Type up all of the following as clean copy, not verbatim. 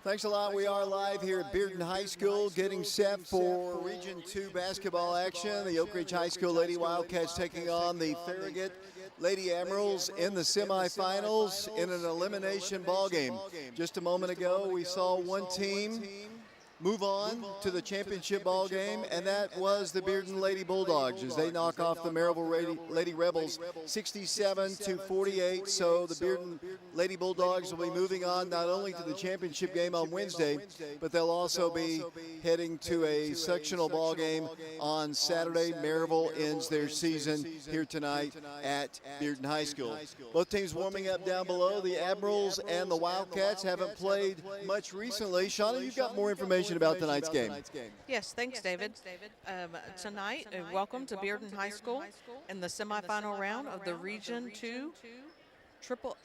Thanks a lot. We are live here at Bearden High School, getting set for Region 2 basketball action. The Oak Ridge High School Lady Wildcats taking on the Farragut Lady Admirals in the semifinals in an elimination ball game. Just a moment ago, we saw one team move on to the championship ball game, and that was the Bearden Lady Bulldogs as they knock off the Maryville Lady Rebels 67-48. So the Bearden Lady Bulldogs will be moving on not only to the championship game on Wednesday, but they'll also be heading to a sectional ball game on Saturday. Maryville ends their season here tonight at Bearden High School. Both teams warming up down below. The Admirals and the Wildcats haven't played much recently. Shauna, you've got more information about tonight's game. Yes, thanks, David. Tonight, welcome to Bearden High School in the semifinal round of the Region 2 Triple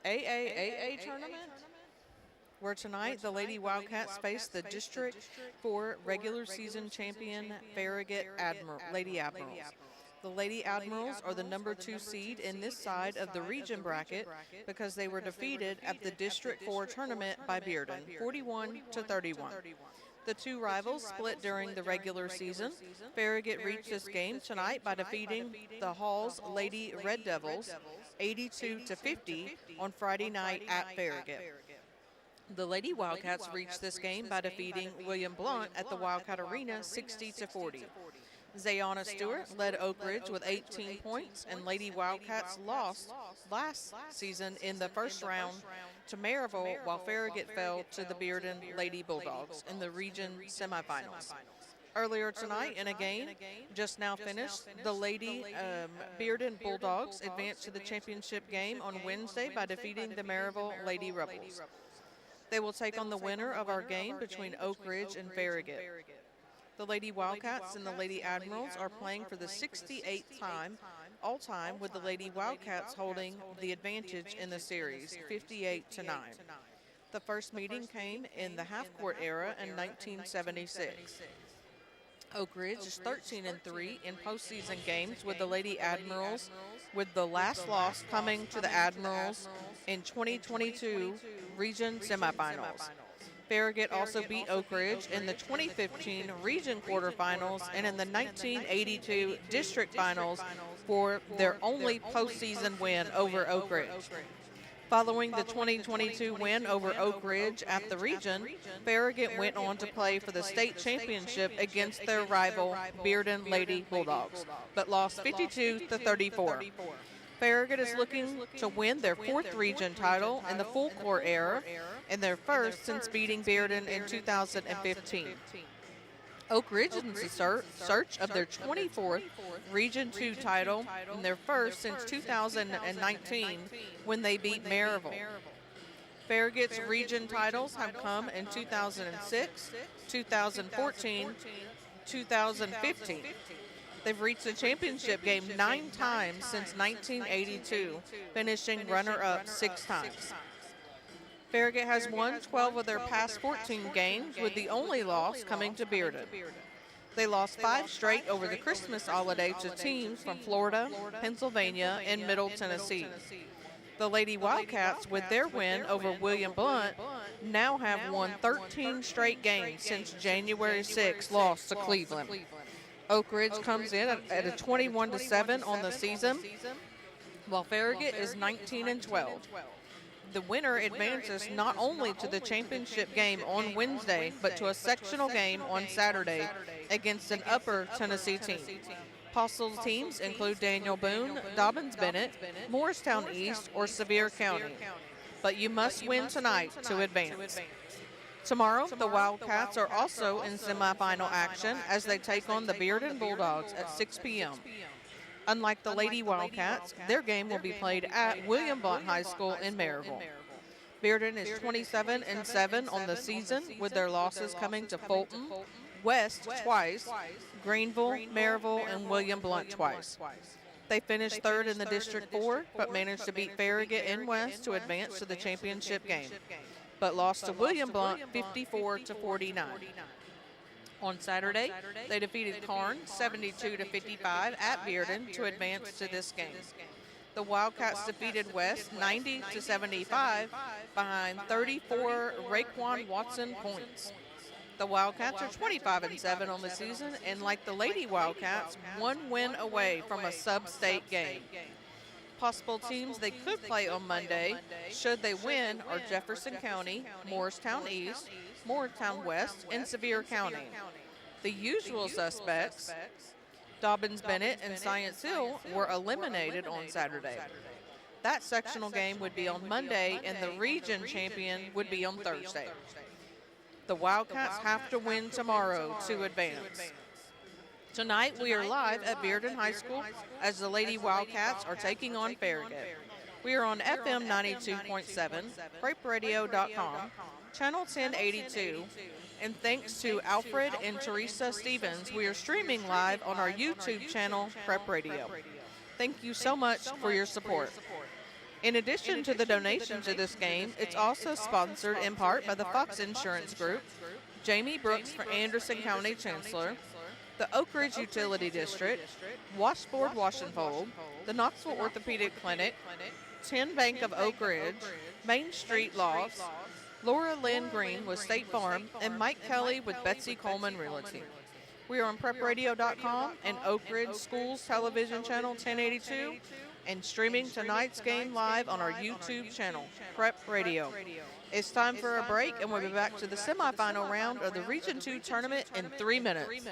AAA tournament, where tonight the Lady Wildcats face the District 4 regular season champion Farragut Lady Admirals. The Lady Admirals are the number 2 seed in this side of the region bracket because they were defeated at the District 4 tournament by Bearden, 41-31. The two rivals split during the regular season. Farragut reached this game tonight by defeating the Hall's Lady Red Devils 82-50 on Friday night at Farragut. The Lady Wildcats reached this game by defeating William Blount at the Wildcat Arena 60-40. Zayana Stewart led Oak Ridge with 18 points, and Lady Wildcats lost last season in the first round to Maryville, while Farragut fell to the Bearden Lady Bulldogs in the region semifinals. Earlier tonight in a game just now finished, the Lady Bearden Bulldogs advanced to the championship game on Wednesday by defeating the Maryville Lady Rebels. They will take on the winner of our game between Oak Ridge and Farragut. The Lady Wildcats and the Lady Admirals are playing for the 68th time all-time, with the Lady Wildcats holding the advantage in the series, 58-9. The first meeting came in the half-court era in 1976. Oak Ridge is 13-3 in postseason games with the Lady Admirals, with the last loss coming to the Admirals in 2022 region semifinals. Farragut also beat Oak Ridge in the 2015 region quarterfinals and in the 1982 district finals for their only postseason win over Oak Ridge. Following the 2022 win over Oak Ridge at the region, Farragut went on to play for the state championship against their rival Bearden Lady Bulldogs, but lost 52-34. Farragut is looking to win their 4th region title in the full court era, and their first since beating Bearden in 2015. Oak Ridge is in search of their 24th Region 2 title and their first since 2019 when they beat Maryville. Farragut's region titles have come in 2006, 2014, 2015. They've reached the championship game 9 times since 1982, finishing runner-up 6 times. Farragut has won 12 of their past 14 games, with the only loss coming to Bearden. They lost 5 straight over the Christmas holiday to teams from Florida, Pennsylvania, and Middle Tennessee. The Lady Wildcats, with their win over William Blount, now have won 13 straight games since January 6 loss to Cleveland. Oak Ridge comes in at a 21-7 on the season, while Farragut is 19-12. The winner advances not only to the championship game on Wednesday, but to a sectional game on Saturday against an Upper Tennessee team. Possible teams include Daniel Boone, Dobbins-Bennett, Morristown East, or Sevier County. But you must win tonight to advance. Tomorrow, the Wildcats are also in semifinal action as they take on the Bearden Bulldogs at 6 p.m. Unlike the Lady Wildcats, their game will be played at William Blount High School in Maryville. Bearden is 27-7 on the season, with their losses coming to Fulton, West twice, Greenville, Maryville, and William Blount twice. They finished third in the District 4, but managed to beat Farragut in West to advance to the championship game, but lost to William Blount 54-49. On Saturday, they defeated Karn 72-55 at Bearden to advance to this game. The Wildcats defeated West 90-75 behind 34 Raekwon Watson points. The Wildcats are 25-7 on the season, and like the Lady Wildcats, one win away from a sub-state game. Possible teams they could play on Monday, should they win, are Jefferson County, Morristown East, Morristown West, and Sevier County. The usual suspects, Dobbins Bennett and Science Hill, were eliminated on Saturday. That sectional game would be on Monday, and the region champion would be on Thursday. The Wildcats have to win tomorrow to advance. Tonight, we are live at Bearden High School as the Lady Wildcats are taking on Farragut. We are on FM 92.7, creperadio.com, channel 1082, and thanks to Alfred and Teresa Stevens, we are streaming live on our YouTube channel, Prep Radio. Thank you so much for your support. In addition to the donation to this game, it's also sponsored in part by the Fox Insurance Group, Jamie Brooks for Anderson County Chancellor, the Oak Ridge Utility District, Washboard Wash and Fold, the Knoxville Orthopedic Clinic, 10 Bank of Oak Ridge, Main Street Lofts, Laura Lynn Green with State Farm, and Mike Kelly with Betsy Coleman Realty. We are on prepradio.com and Oak Ridge Schools Television Channel 1082, and streaming tonight's game live on our YouTube channel, Prep Radio. It's time for a break, and we'll be back to the semifinal round of the Region 2 tournament in 3 minutes.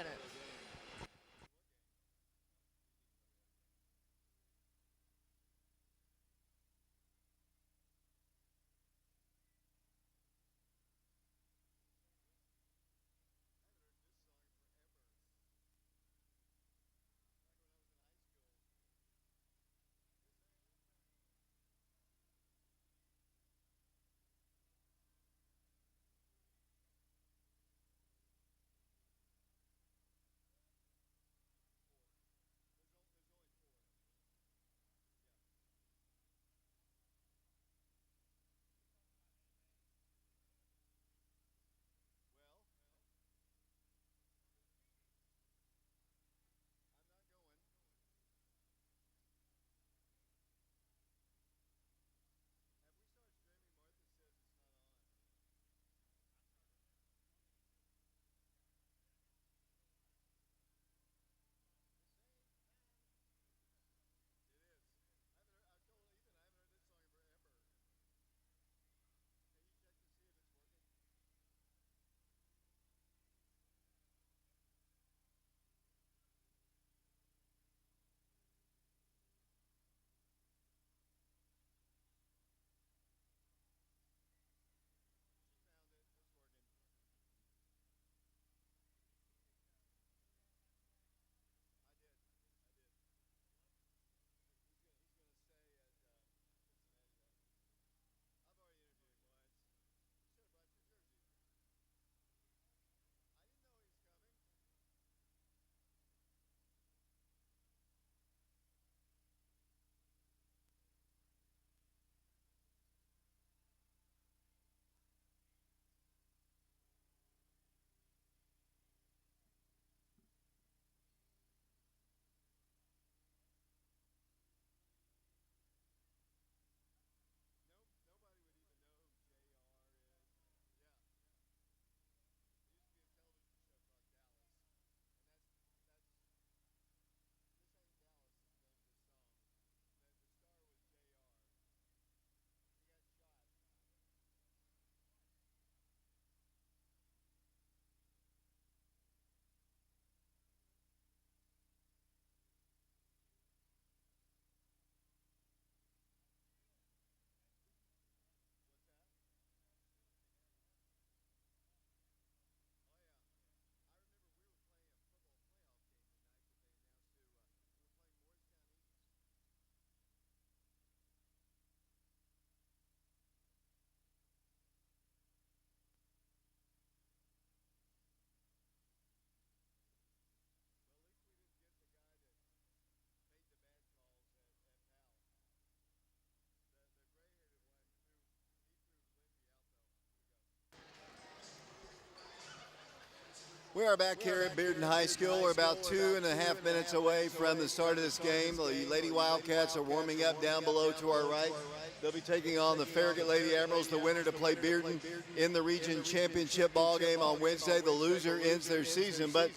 We are back here at Bearden High School. We're about 2.5 minutes away from the start of this game. The Lady Wildcats are warming up down below to our right. They'll be taking on the Farragut Lady Admirals, the winner to play Bearden in the region championship ball game on Wednesday. The loser ends their season. But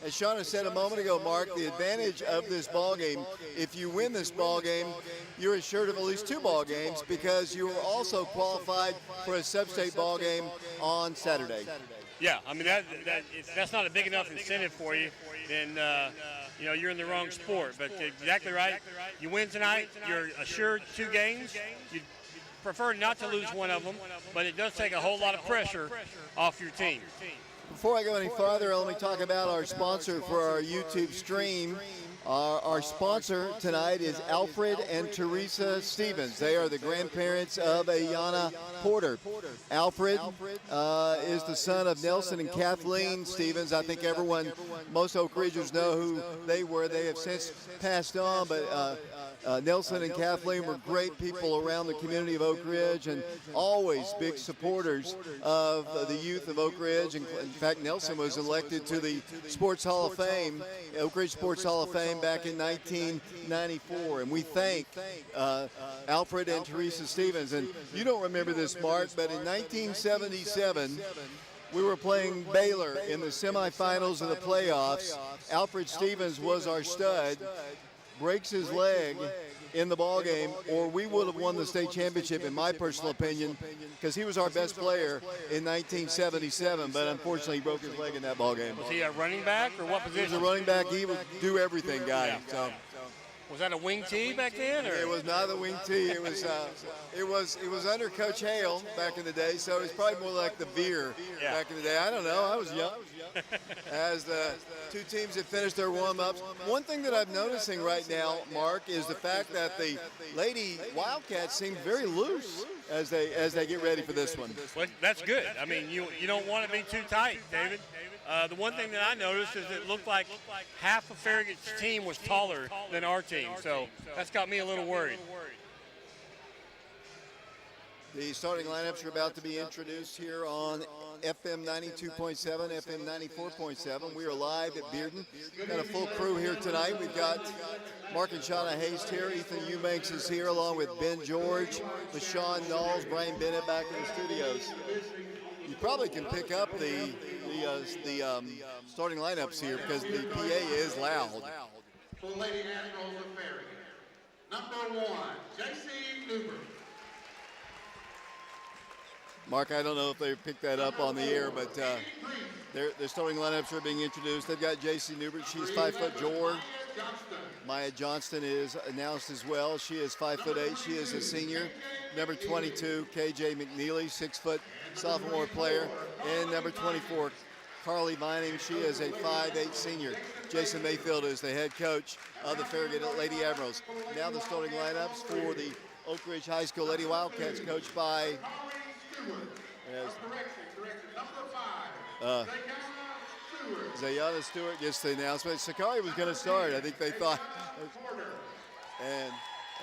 as Shauna said a moment ago, Mark, the advantage of this ball game, if you win this ball game, you're assured of at least 2 ball games because you are also qualified for a sub-state ball game on Saturday. Yeah, I mean if that's not a big enough incentive for you, then you're in the wrong sport. But exactly right. You win tonight, you're assured 2 games. You prefer not to lose one of them, but it does take a whole lot of pressure off your team. Before I go any farther, let me talk about our sponsor for our YouTube stream. Our sponsor tonight is Alfred and Teresa Stevens. They are the grandparents of Ayanna Porter. Alfred is the son of Nelson and Kathleen Stevens. I think most Oak Ridgers know who they were. They have since passed on, but Nelson and Kathleen were great people around the community of Oak Ridge and always big supporters of the youth of Oak Ridge. In fact, Nelson was elected to the Sports Hall of Fame, Oak Ridge Sports Hall of Fame, back in 1994. And we thank Alfred and Teresa Stevens. And you don't remember this, Mark, but in 1977, we were playing Baylor in the semifinals of the playoffs. Alfred Stevens was our stud, breaks his leg in the ball game, or we would have won the state championship, in my personal opinion, because he was our best player in 1977, but unfortunately he broke his leg in that ball game. Was he a running back or what position? He was a running back. He would do everything, guy. Yeah. So. Was that a wing tee back then? Or? It was not a wing tee. It was under Coach Hale back in the day, so it was probably more like the veer back in the day. I don't know. I was young. As the 2 teams have finished their warm-ups. One thing that I'm noticing right now, Mark, is the fact that the Lady Wildcats seem very loose as they get ready for this one. Well, that's good. I mean, you don't want to be too tight, David. The one thing that I noticed is it looked like half of Farragut's team was taller than our team, so that's got me a little worried. The starting lineups are about to be introduced here on FM 92.7, FM 94.7. We are live at Bearden. Got a full crew here tonight. We've got Mark and Shauna Haste here. Ethan Eubanks is here along with Ben George, LaShawn Knowles, Brian Bennett back in the studios. You probably can pick up the starting lineups here because the PA is loud. For Lady Admirals of Farragut, number 1, J.C. Newberg. Mark, I don't know if they picked that up on the air, but their starting lineups are being introduced. They've got J.C. Newberg. She's 5'4". Maya Johnston is announced as well. She is 5'8". She is a senior. Number 22, K.J. McNeely, 6 foot sophomore player. And number 24, Carly Vining. She is a 5'8" senior. Jason Mayfield is the head coach of the Farragut Lady Admirals. Now the starting lineups for the Oak Ridge High School Lady Wildcats, coached by Zayana Stewart gets the announcement. Sakari was going to start, I think they thought. And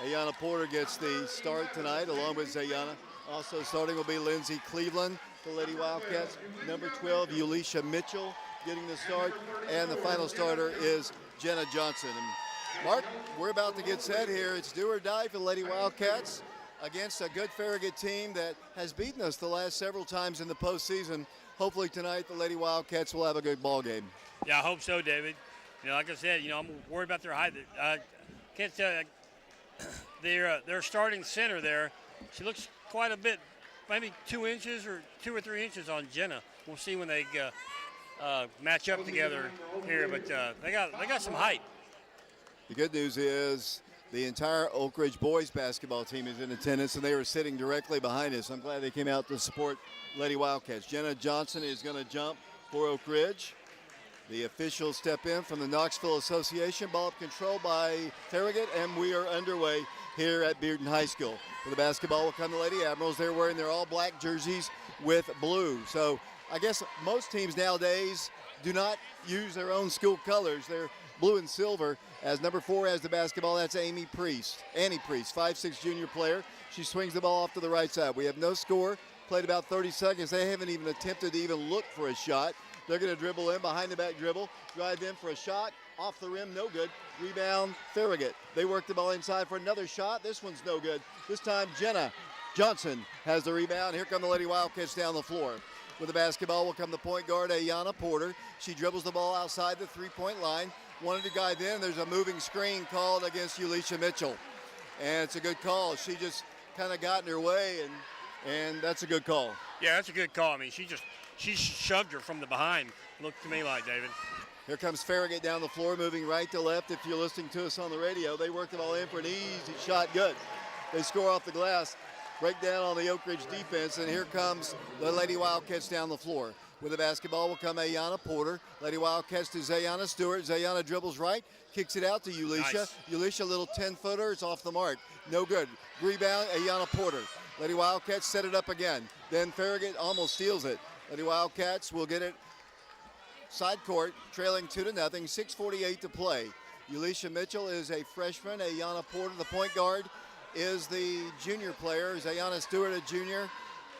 Ayanna Porter gets the start tonight along with Zayana. Also starting will be Lindsay Cleveland, the Lady Wildcats. Number 12, Ulisha Mitchell getting the start. And the final starter is Jenna Johnson. And Mark, we're about to get set here. It's do or die for the Lady Wildcats against a good Farragut team that has beaten us the last several times in the postseason. Hopefully tonight the Lady Wildcats will have a good ball game. Yeah, I hope so, David. Like I said, I'm worried about their height. I can't tell you, their starting center there, she looks quite a bit, maybe 2 inches or 2 or 3 inches on Jenna. We'll see when they match up together here, but they got some height. The good news is the entire Oak Ridge boys basketball team is in attendance, and they were sitting directly behind us. I'm glad they came out to support Lady Wildcats. Jenna Johnson is going to jump for Oak Ridge. The officials step in from the Knoxville Association. Ball up control by Farragut, and we are underway here at Bearden High School. For the basketball will come the Lady Admirals. They're wearing their all-black jerseys with blue. So I guess most teams nowadays do not use their own school colors. They're blue and silver. As number 4 has the basketball, that's Annie Priest, 5'6" junior player. She swings the ball off to the right side. We have no score, played about 30 seconds. They haven't even attempted to even look for a shot. They're going to dribble in, behind the back dribble, drive in for a shot, off the rim, no good. Rebound, Farragut. They work the ball inside for another shot. This one's no good. This time, Jenna Johnson has the rebound. Here come the Lady Wildcats down the floor. With the basketball will come the point guard, Ayanna Porter. She dribbles the ball outside the three-point line. Wanted to dive in. There's a moving screen called against Ulisha Mitchell. And it's a good call. She just kind of got in her way, and that's a good call. Yeah, that's a good call. I mean, she shoved her from the behind, looked to me like, David. Here comes Farragut down the floor, moving right to left. If you're listening to us on the radio, they work the ball in for an easy shot. Good. They score off the glass. Break down on the Oak Ridge defense, and here comes the Lady Wildcats down the floor. With the basketball will come Ayanna Porter. Lady Wildcats to Zayana Stewart. Zayana dribbles right, kicks it out to Ulisha. Nice. Ulisha, a little 10-footer. It's off the mark. No good. Rebound, Ayanna Porter. Lady Wildcats set it up again. Then Farragut almost steals it. Lady Wildcats will get it side court, trailing 2-0. 6:48 to play. Ulisha Mitchell is a freshman. Ayanna Porter, the point guard, is the junior player. Zayana Stewart, a junior.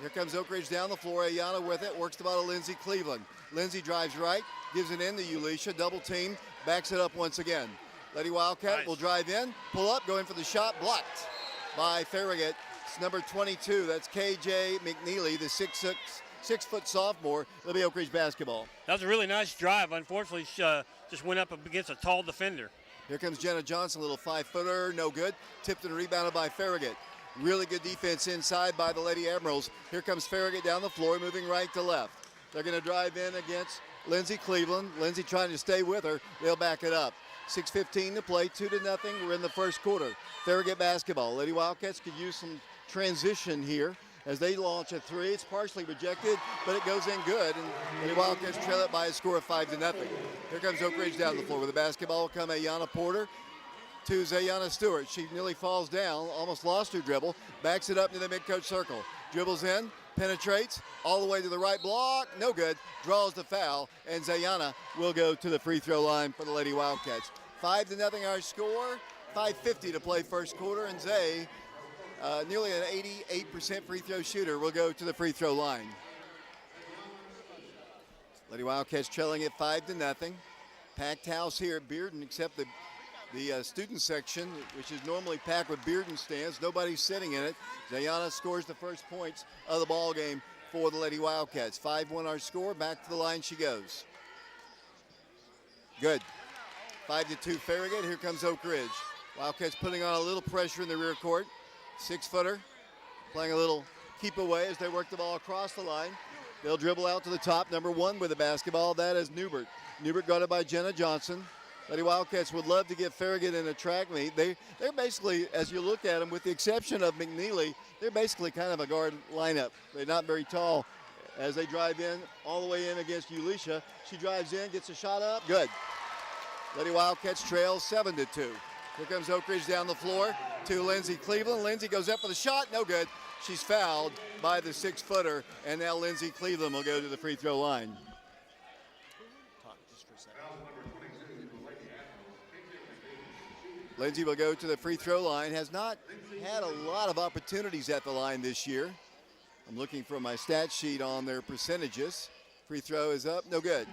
Here comes Oak Ridge down the floor. Ayanna with it, works the ball to Lindsay Cleveland. Lindsay drives right, gives it in to Ulisha, double team, backs it up once again. Lady Wildcat will drive in, pull up, go in for the shot, blocked by Farragut. It's number 22, that's KJ McNeely, the 6'6" sophomore. It'll be Oak Ridge basketball. That was a really nice drive. Unfortunately, she just went up against a tall defender. Here comes Jenna Johnson, a little 5-footer, no good. Tipped and rebounded by Farragut. Really good defense inside by the Lady Admirals. Here comes Farragut down the floor, moving right to left. They're going to drive in against Lindsay Cleveland. Lindsay trying to stay with her. They'll back it up. 6:15 to play, 2-0. We're in the first quarter. Farragut basketball. Lady Wildcats could use some transition here as they launch a three. It's partially rejected, but it goes in good, and Lady Wildcats trail it by a score of 5-0. Here comes Oak Ridge down the floor. With the basketball will come Ayanna Porter to Zayana Stewart. She nearly falls down, almost lost her dribble, backs it up to the mid-coach circle. Dribbles in, penetrates, all the way to the right block, no good, draws the foul, and Zayana will go to the free throw line for the Lady Wildcats. 5-0 our score, 5:50 to play first quarter, and Zay, nearly an 88% free throw shooter, will go to the free throw line. Lady Wildcats trailing at 5-0. Packed house here at Bearden, except the student section, which is normally packed with Bearden stands. Nobody's sitting in it. Zayana scores the first points of the ball game for the Lady Wildcats. 5-1 our score. Back to the line she goes. Good. 5-2 Farragut. Here comes Oak Ridge. Wildcats putting on a little pressure in the rear court. 6-footer, playing a little keep away as they work the ball across the line. They'll dribble out to the top. Number 1 with the basketball. That is Newbert. Newbert guarded by Jenna Johnson. Lady Wildcats would love to get Farragut in a track meet. They're basically, as you look at them, with the exception of McNeely, they're basically kind of a guard lineup. They're not very tall. As they drive in, all the way in against Ulisha. She drives in, gets a shot up, good. Lady Wildcats trail 7-2. Here comes Oak Ridge down the floor to Lindsay Cleveland. Lindsay goes up for the shot, no good. She's fouled by the 6-footer, and now Lindsay Cleveland will go to the free throw line. Lindsay will go to the free throw line. Has not had a lot of opportunities at the line this year. I'm looking for my stat sheet on their percentages. Free throw is up, no good.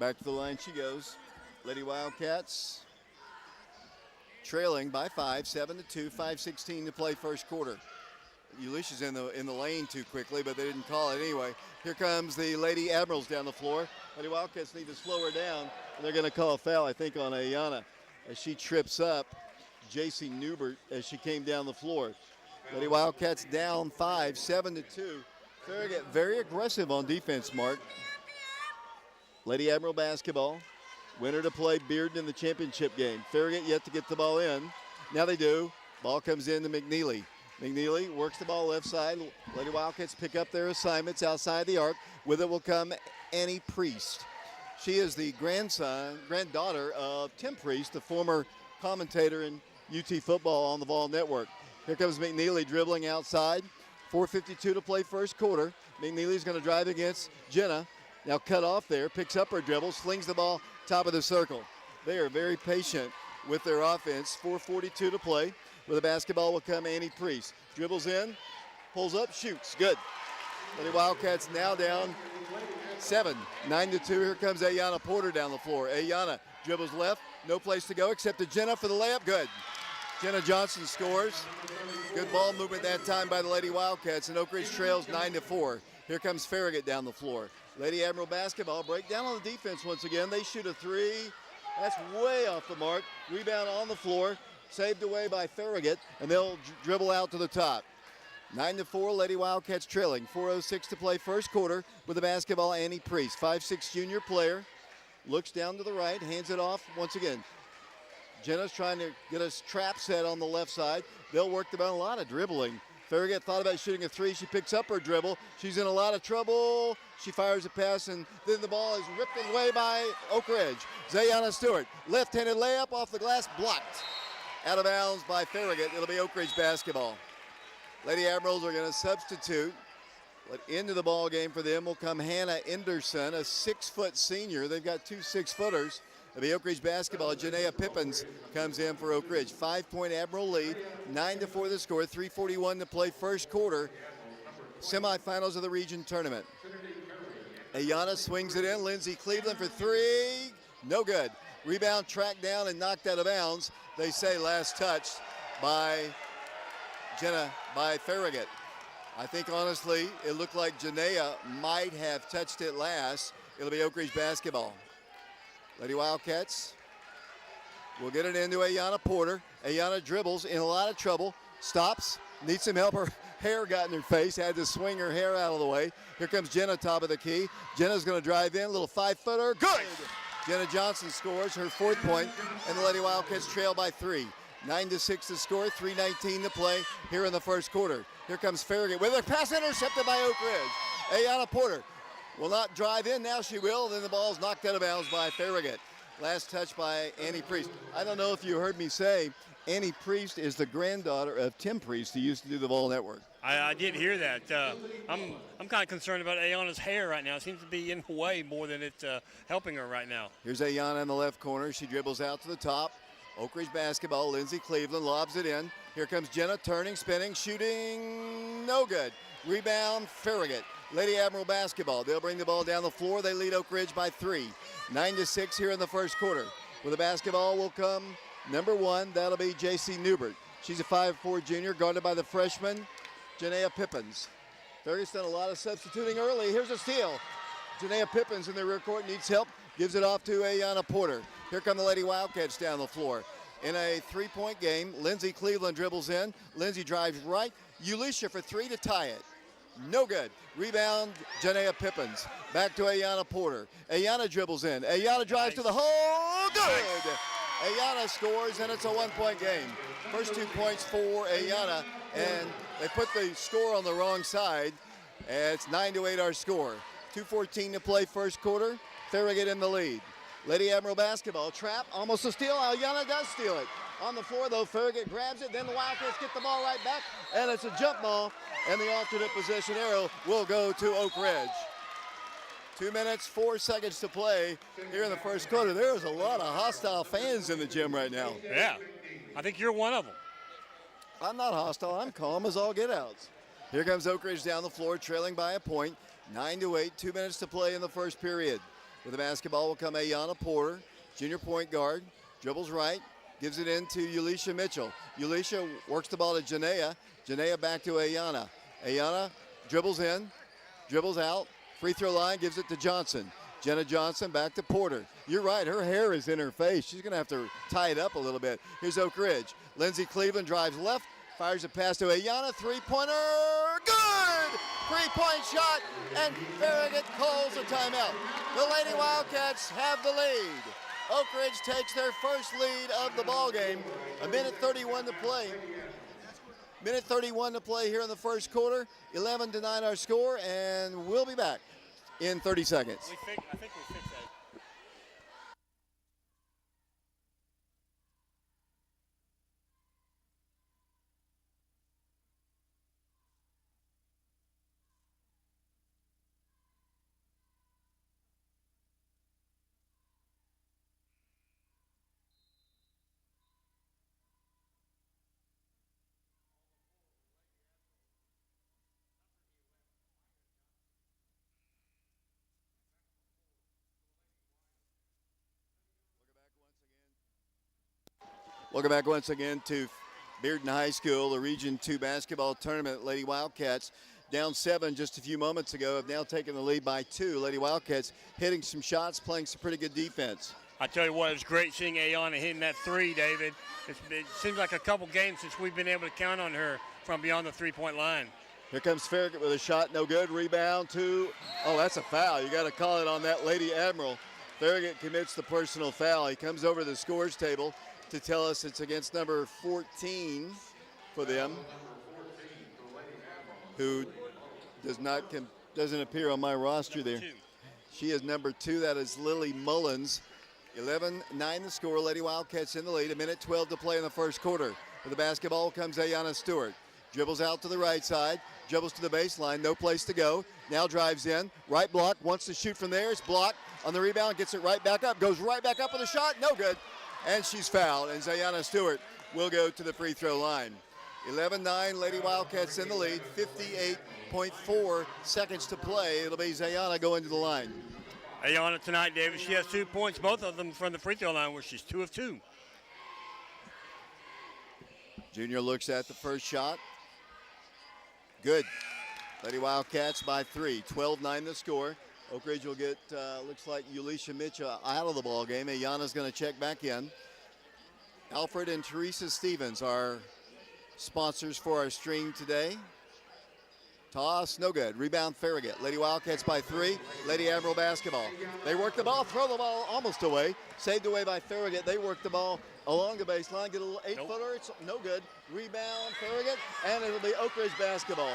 Back to the line she goes. Lady Wildcats trailing by 5, 7-2, 5:16 to play first quarter. Ulisha's in the lane too quickly, but they didn't call it anyway. Here comes the Lady Admirals down the floor. Lady Wildcats need to slow her down, and they're going to call a foul, I think, on Ayanna as she trips up J.C. Newbert as she came down the floor. Lady Wildcats down 5, 7-2. Farragut very aggressive on defense, Mark. Lady Admiral basketball. Winner to play Bearden in the championship game. Farragut yet to get the ball in. Now they do. Ball comes in to McNeely. McNeely works the ball left side. Lady Wildcats pick up their assignments outside the arc. With it will come Annie Priest. She is the granddaughter of Tim Priest, the former commentator in UT football on the Vol Network. Here comes McNeely dribbling outside. 4:52 to play first quarter. McNeely's going to drive against Jenna. Now cut off there, picks up her dribble, slings the ball top of the circle. They are very patient with their offense. 4:42 to play. With the basketball will come Annie Priest. Dribbles in, pulls up, shoots. Good. Lady Wildcats now down 7, 9-2. Here comes Ayana Porter down the floor. Ayana dribbles left, no place to go except to Jenna for the layup. Good. Jenna Johnson scores. Good ball movement that time by the Lady Wildcats, and Oak Ridge trails 9-4. Here comes Farragut down the floor. Lady Admiral basketball breakdown on the defense once again. They shoot a three. That's way off the mark. Rebound on the floor, saved away by Farragut, and they'll dribble out to the top. 9-4, Lady Wildcats trailing. 4:06 to play first quarter with the basketball. Annie Priest, 5'6" junior player, looks down to the right, hands it off once again. Jenna's trying to get a trap set on the left side. They'll work the ball. A lot of dribbling. Farragut thought about shooting a three. She picks up her dribble. She's in a lot of trouble. She fires a pass, and then the ball is ripped away by Oak Ridge. Zayana Stewart, left-handed layup off the glass, blocked. Out of bounds by Farragut. It'll be Oak Ridge basketball. Lady Admirals are going to substitute. But into the ball game for them will come Hannah Enderson, a 6-foot senior. They've got 2 6-footers. It'll be Oak Ridge basketball. Janaea Pippins comes in for Oak Ridge. 5-point Admiral lead, 9-4 the score, 3:41 to play first quarter. Semifinals of the region tournament. Ayana swings it in. Lindsay Cleveland for three. No good. Rebound tracked down and knocked out of bounds. They say last touch by Farragut. I think honestly it looked like Janaea might have touched it last. It'll be Oak Ridge basketball. Lady Wildcats will get it into Ayana Porter. Ayana dribbles in a lot of trouble, stops, needs some help. Her hair got in her face, had to swing her hair out of the way. Here comes Jenna, top of the key. Jenna's going to drive in, little 5-footer, good! Jenna Johnson scores her 4th point, and the Lady Wildcats trail by 3. 9-6 to score, 3:19 to play here in the first quarter. Here comes Farragut with a pass intercepted by Oak Ridge. Ayana Porter will not drive in, now she will, then the ball's knocked out of bounds by Farragut. Last touch by Annie Priest. I don't know if you heard me say, Annie Priest is the granddaughter of Tim Priest, who used to do the Ball Network. I did hear that. I'm kind of concerned about Ayana's hair right now. It seems to be in the way more than it's helping her right now. Here's Ayana in the left corner. She dribbles out to the top. Oak Ridge basketball. Lindsay Cleveland lobs it in. Here comes Jenna, turning, spinning, shooting, no good. Rebound, Farragut. Lady Admiral basketball. They'll bring the ball down the floor. They lead Oak Ridge by 3. 9-6 here in the first quarter. With the basketball will come number 1. That'll be J.C. Newbert. She's a 5'4" junior, guarded by the freshman, Janaea Pippins. Farragut's done a lot of substituting early. Here's a steal. Janaea Pippins in the rear court needs help. Gives it off to Ayana Porter. Here come the Lady Wildcats down the floor. In a 3-point game, Lindsay Cleveland dribbles in. Lindsay drives right. Ulisha for 3 to tie it. No good. Rebound, Janaea Pippins. Back to Ayana Porter. Ayana dribbles in. Ayana drives to the hole. Good! Ayana scores, and it's a 1-point game. First 2 points for Ayana, and they put the score on the wrong side. And it's 9-8 our score. 2:14 to play first quarter. Farragut in the lead. Lady Admiral basketball. Trap, almost a steal. Ayana does steal it. On the floor, though, Farragut grabs it. Then the Wildcats get the ball right back, and it's a jump ball. And the alternate possession arrow will go to Oak Ridge. 2 minutes, 4 seconds to play here in the first quarter. There's a lot of hostile fans in the gym right now. Yeah, I think you're one of them. I'm not hostile. I'm calm as all get-outs. Here comes Oak Ridge down the floor, trailing by a point. 9-8, 2 minutes to play in the first period. With the basketball will come Ayana Porter, junior point guard, dribbles right, gives it in to Ulisha Mitchell. Ulisha works the ball to Janaea. Janaea back to Ayana. Ayana dribbles in, dribbles out, free throw line, gives it to Johnson. Jenna Johnson back to Porter. You're right, her hair is in her face. She's going to have to tie it up a little bit. Here's Oak Ridge. Lindsay Cleveland drives left, fires a pass to Ayana, three-pointer, good! 3-point shot, and Farragut calls a timeout. The Lady Wildcats have the lead. Oak Ridge takes their first lead of the ball game. A minute 31 to play. Minute 31 to play here in the first quarter. 11-9 our score, and we'll be back in 30 seconds. I think we fixed that. Welcome back once again to Bearden High School, the Region 2 basketball tournament. Lady Wildcats down 7 just a few moments ago, have now taken the lead by 2. Lady Wildcats hitting some shots, playing some pretty good defense. I tell you what, it was great seeing Ayana hitting that three, David. It seems like a couple games since we've been able to count on her from beyond the three-point line. Here comes Farragut with a shot, no good. Rebound to, oh, that's a foul. You got to call it on that Lady Admiral. Farragut commits the personal foul. He comes over to the scores table to tell us it's against number 14 for them, who doesn't appear on my roster there. She is number 2. That is Lily Mullins. 11-9 the score. Lady Wildcats in the lead. 1:12 to play in the first quarter. With the basketball comes Ayana Stewart. Dribbles out to the right side. Dribbles to the baseline. No place to go. Now drives in. Right block. Wants to shoot from there. It's blocked. On the rebound. Gets it right back up. Goes right back up with a shot. No good. And she's fouled. And Ayana Stewart will go to the free throw line. 11-9. Lady Wildcats in the lead. 58.4 seconds to play. It'll be Ayana going to the line. Ayana tonight, David, she has 2 points, both of them from the free throw line, where she's 2 of 2. Junior looks at the first shot. Good. Lady Wildcats by 3. 12-9 the score. Oak Ridge will get, looks like Yulisha Mitchell out of the ball game. Ayana's going to check back in. Alfred and Teresa Stevens are sponsors for our stream today. Toss, no good. Rebound, Farragut. Lady Wildcats by 3. Lady Admiral basketball. They work the ball, throw the ball almost away. Saved away by Farragut. They work the ball along the baseline. Get a little 8-footer. It's no good. Rebound, Farragut, and it'll be Oak Ridge basketball.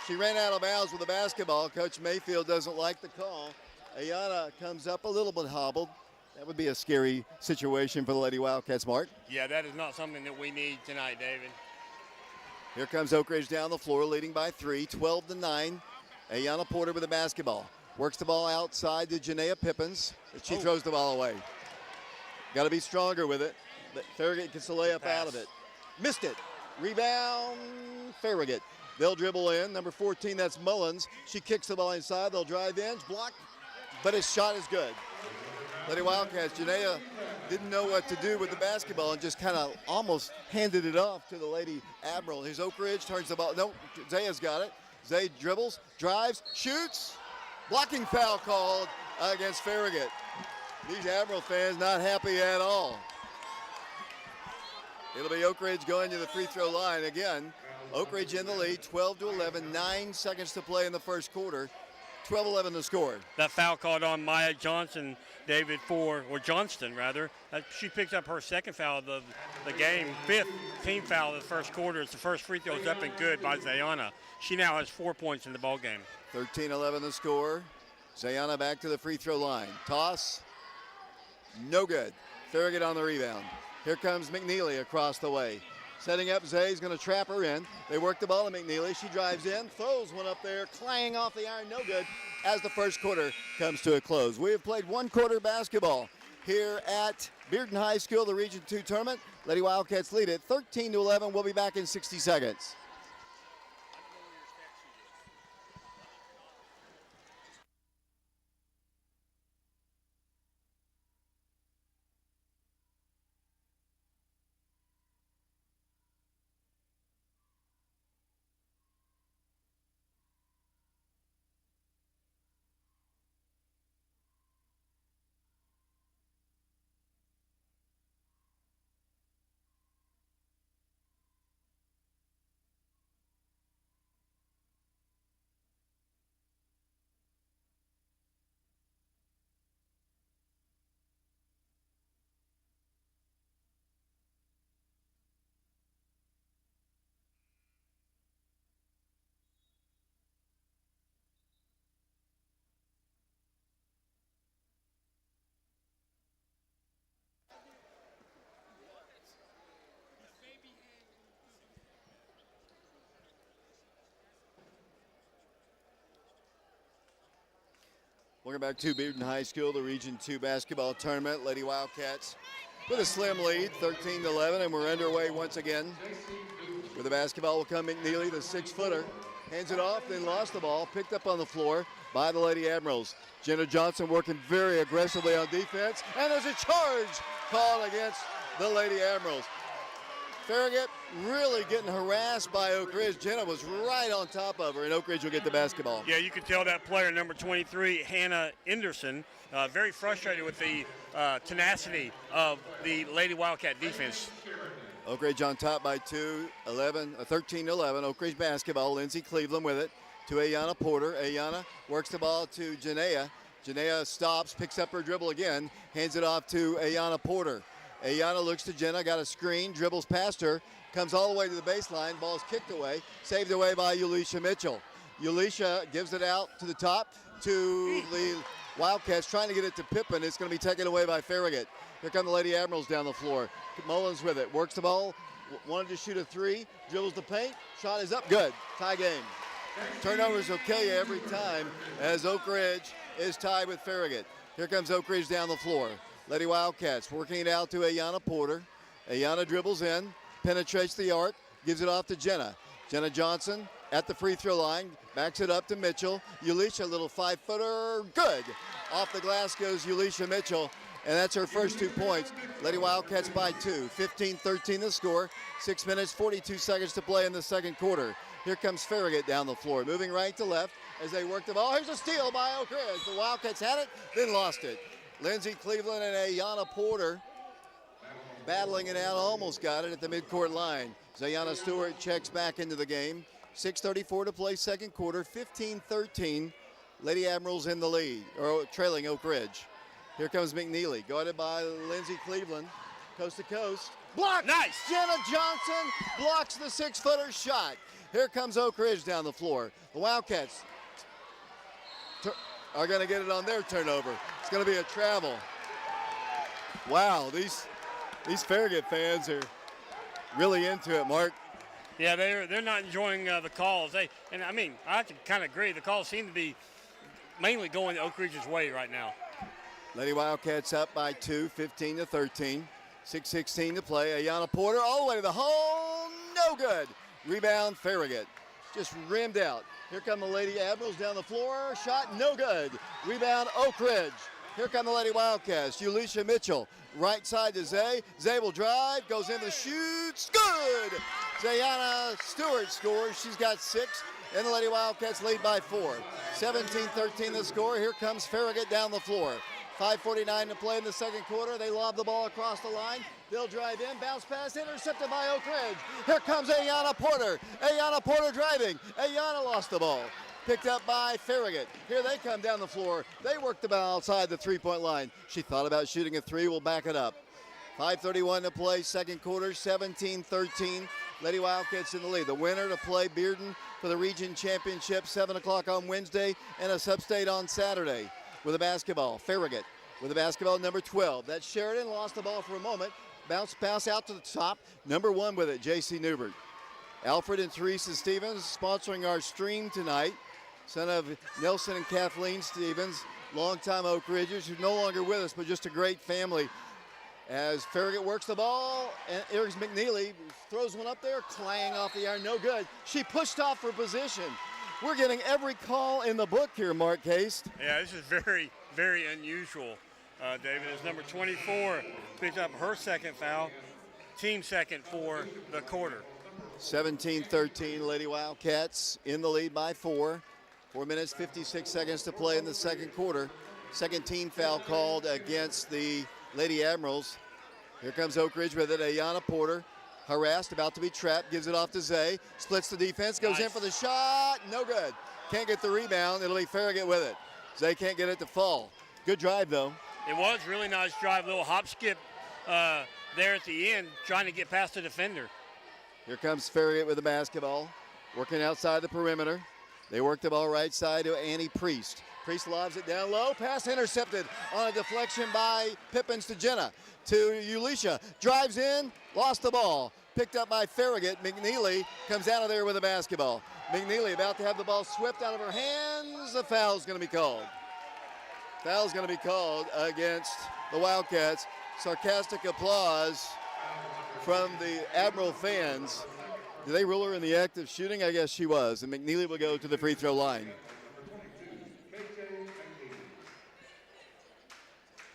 She ran out of bounds with the basketball. Coach Mayfield doesn't like the call. Ayana comes up a little bit hobbled. That would be a scary situation for the Lady Wildcats, Mark. Yeah, that is not something that we need tonight, David. Here comes Oak Ridge down the floor, leading by 3, 12-9. Ayana Porter with the basketball. Works the ball outside to Janaea Pippins, but she throws the ball away. Got to be stronger with it. But Farragut gets the layup out of it. Missed it. Rebound, Farragut. They'll dribble in. Number 14, that's Mullins. She kicks the ball inside. They'll drive in. It's blocked, but his shot is good. Lady Wildcats, Janaea didn't know what to do with the basketball and just kind of almost handed it off to the Lady Admiral. Here's Oak Ridge, turns the ball. No, Zaya's got it. Zay dribbles, drives, shoots. Blocking foul called against Farragut. These Admiral fans not happy at all. It'll be Oak Ridge going to the free throw line again. Oak Ridge in the lead, 12-11, 9 seconds to play in the first quarter. 12-11 the score. That foul called on Maya Johnson, David, or Johnston, rather. She picks up her second foul of the game, 5th team foul of the first quarter. It's the first free throw is up and good by Zayana. She now has 4 points in the ball game. 13-11 the score. Zayana back to the free throw line. Toss, no good. Farragut on the rebound. Here comes McNeely across the way. Setting up, Zay's going to trap her in. They work the ball to McNeely. She drives in, throws one up there, clang off the iron, no good, as the first quarter comes to a close. We have played one quarter basketball here at Bearden High School, the Region 2 tournament. Lady Wildcats lead it 13-11. We'll be back in 60 seconds. Welcome back to Bearden High School, the Region 2 basketball tournament. Lady Wildcats with a slim lead, 13-11, and we're underway once again. With the basketball will come McNeely, the 6-footer. Hands it off, then lost the ball, picked up on the floor by the Lady Admirals. Jenna Johnson working very aggressively on defense, and there's a charge called against the Lady Admirals. Farragut really getting harassed by Oak Ridge. Jenna was right on top of her, and Oak Ridge will get the basketball. Yeah, you could tell that player, number 23, Hannah Anderson, very frustrated with the tenacity of the Lady Wildcat defense. Oak Ridge on top by 13-11. Oak Ridge basketball. Lindsay Cleveland with it to Ayana Porter. Ayana works the ball to Janaea. Janaea stops, picks up her dribble again, hands it off to Ayana Porter. Ayana looks to Jenna, got a screen, dribbles past her, comes all the way to the baseline, ball's kicked away, saved away by Ulisha Mitchell. Ulisha gives it out to the top to the Wildcats, trying to get it to Pippin. It's going to be taken away by Farragut. Here come the Lady Admirals down the floor. Mullins with it, works the ball, wanted to shoot a three, dribbles the paint, shot is up, good, tie game. Turnovers okay every time as Oak Ridge is tied with Farragut. Here comes Oak Ridge down the floor. Lady Wildcats working it out to Ayana Porter. Ayana dribbles in, penetrates the arc, gives it off to Jenna. Jenna Johnson at the free throw line, backs it up to Mitchell. Ulisha, little 5-footer, good. Off the glass goes Ulisha Mitchell, and that's her first 2 points. Lady Wildcats by 2, 15-13 the score. 6 minutes, 42 seconds to play in the second quarter. Here comes Farragut down the floor, moving right to left as they work the ball. Here's a steal by Oak Ridge. The Wildcats had it, then lost it. Lindsay Cleveland and Ayana Porter battling it out, almost got it at the midcourt line. Zayana Stewart checks back into the game. 6:34 to play second quarter, 15-13. Lady Admirals in the lead, or trailing Oak Ridge. Here comes McNeely, guarded by Lindsay Cleveland, coast to coast. Blocked! Nice! Jenna Johnson blocks the 6-footer shot. Here comes Oak Ridge down the floor. The Wildcats are going to get it on their turnover. It's going to be a travel. Wow, these Farragut fans are really into it, Mark. Yeah, they're not enjoying the calls. I have to kind of agree. The calls seem to be mainly going Oak Ridge's way right now. Lady Wildcats up by 2, 15-13. 6:16 to play. Ayana Porter all the way to the hole, no good. Rebound, Farragut. Just rimmed out. Here come the Lady Admirals down the floor. Shot, no good. Rebound, Oak Ridge. Here come the Lady Wildcats. Ulisha Mitchell, right side to Zay. Zay will drive, goes in the shoots, good. Zayana Stewart scores. She's got 6, and the Lady Wildcats lead by 4. 17-13 the score. Here comes Farragut down the floor. 5:49 to play in the second quarter. They lob the ball across the line. They'll drive in, bounce pass, intercepted by Oak Ridge. Here comes Ayana Porter. Ayana Porter driving. Ayana lost the ball. Picked up by Farragut. Here they come down the floor. They work the ball outside the three-point line. She thought about shooting a three. We'll back it up. 5:31 to play, second quarter, 17-13. Lady Wildcats in the lead. The winner to play Bearden for the region championship, 7 o'clock on Wednesday, and a sub-state on Saturday. With a basketball, Farragut with a basketball, number 12. That's Sheridan, lost the ball for a moment. Bounce pass out to the top. Number 1 with it, J.C. Newbert. Alfred and Teresa Stevens sponsoring our stream tonight. Son of Nelson and Kathleen Stevens, longtime Oak Ridgers, who's no longer with us, but just a great family. As Farragut works the ball, and here's McNeely, throws one up there, clang off the iron, no good. She pushed off her position. We're getting every call in the book here, Mark Case. Yeah, this is very, very unusual, David. As number 24 picked up her second foul, team second for the quarter. 17-13, Lady Wildcats in the lead by 4. 4 minutes, 56 seconds to play in the second quarter. Second team foul called against the Lady Admirals. Here comes Oak Ridge with it, Ayana Porter. Harassed, about to be trapped, gives it off to Zay. Splits the defense, goes in for the shot, no good. Can't get the rebound, it'll be Farragut with it. Zay can't get it to fall. Good drive, though. It was really nice drive, little hop skip there at the end, trying to get past the defender. Here comes Farragut with the basketball, working outside the perimeter. They work the ball right side to Annie Priest. Priest lobs it down low, pass intercepted on a deflection by Pippins to Jenna. To Ulisha, drives in, lost the ball. Picked up by Farragut. McNeely comes out of there with a basketball. McNeely about to have the ball swept out of her hands. The foul's going to be called. Foul's going to be called against the Wildcats. Sarcastic applause from the Admiral fans. Did they rule her in the act of shooting? I guess she was. And McNeely will go to the free throw line.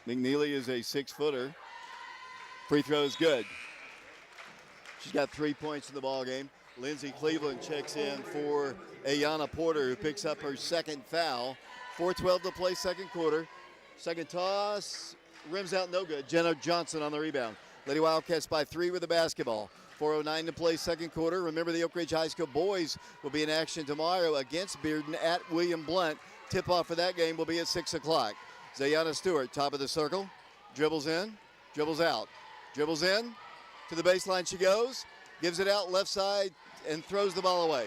McNeely is a 6-footer. Free throw is good. She's got 3 points in the ball game. Lindsay Cleveland checks in for Ayana Porter, who picks up her second foul. 4:12 to play, second quarter. Second toss, rims out, no good. Jenna Johnson on the rebound. Lady Wildcats by 3 with the basketball. 4:09 to play, second quarter. Remember, the Oak Ridge High School boys will be in action tomorrow against Bearden at William Blunt. Tip-off for that game will be at 6 o'clock. Zayana Stewart, top of the circle. Dribbles in, dribbles out. Dribbles in, to the baseline she goes. Gives it out left side and throws the ball away.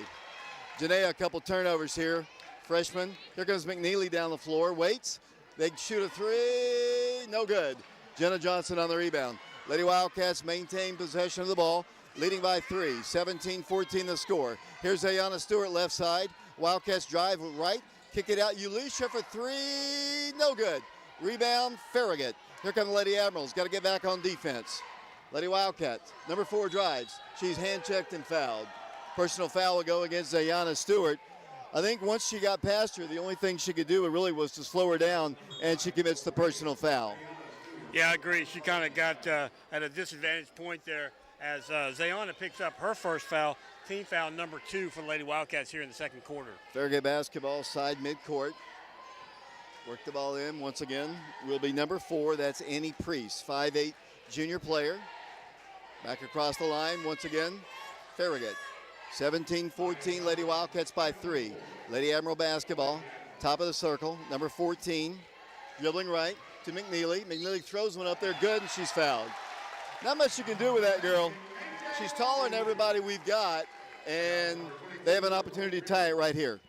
Janaea, a couple turnovers here. Freshman. Here comes McNeely down the floor. Waits. They shoot a three. No good. Jenna Johnson on the rebound. Lady Wildcats maintain possession of the ball, leading by 3. 17-14 the score. Here's Ayana Stewart left side. Wildcats drive right. Kick it out. Ulisha for 3. No good. Rebound, Farragut. Here come the Lady Admirals. Got to get back on defense. Lady Wildcats, number 4 drives. She's hand-checked and fouled. Personal foul will go against Ayana Stewart. I think once she got past her, the only thing she could do really was to slow her down, and she commits the personal foul. Yeah, I agree. She kind of got at a disadvantage point there as Zayana picks up her first foul, team foul number 2 for the Lady Wildcats here in the second quarter. Farragut basketball, side midcourt. Work the ball in once again. Will be number 4. That's Annie Priest, 5'8" junior player. Back across the line once again. Farragut. 17-14, Lady Wildcats by 3. Lady Admiral basketball, top of the circle, number 14. Dribbling right to McNeely. McNeely throws one up there, good, and she's fouled. Not much you can do with that girl. She's taller than everybody we've got, and they have an opportunity to tie it right here.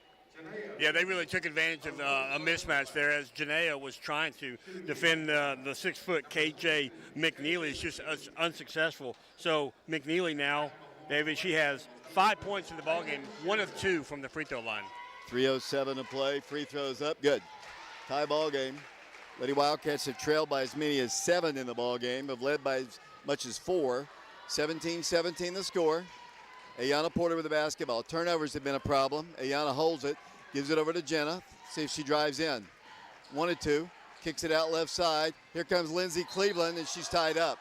Yeah, they really took advantage of a mismatch there as Janaea was trying to defend the 6-foot KJ McNeely. It's just unsuccessful. So McNeely now, David, she has 5 points in the ballgame, 1 of 2 from the free throw line. 3:07 to play, free throws up, good. Tie ball game. Lady Wildcats have trailed by as many as 7 in the ball game, have led by as much as 4. 17-17 the score. Ayana Porter with the basketball. Turnovers have been a problem. Ayana holds it, gives it over to Jenna. See if she drives in. 1-2, kicks it out left side. Here comes Lindsay Cleveland, and she's tied up.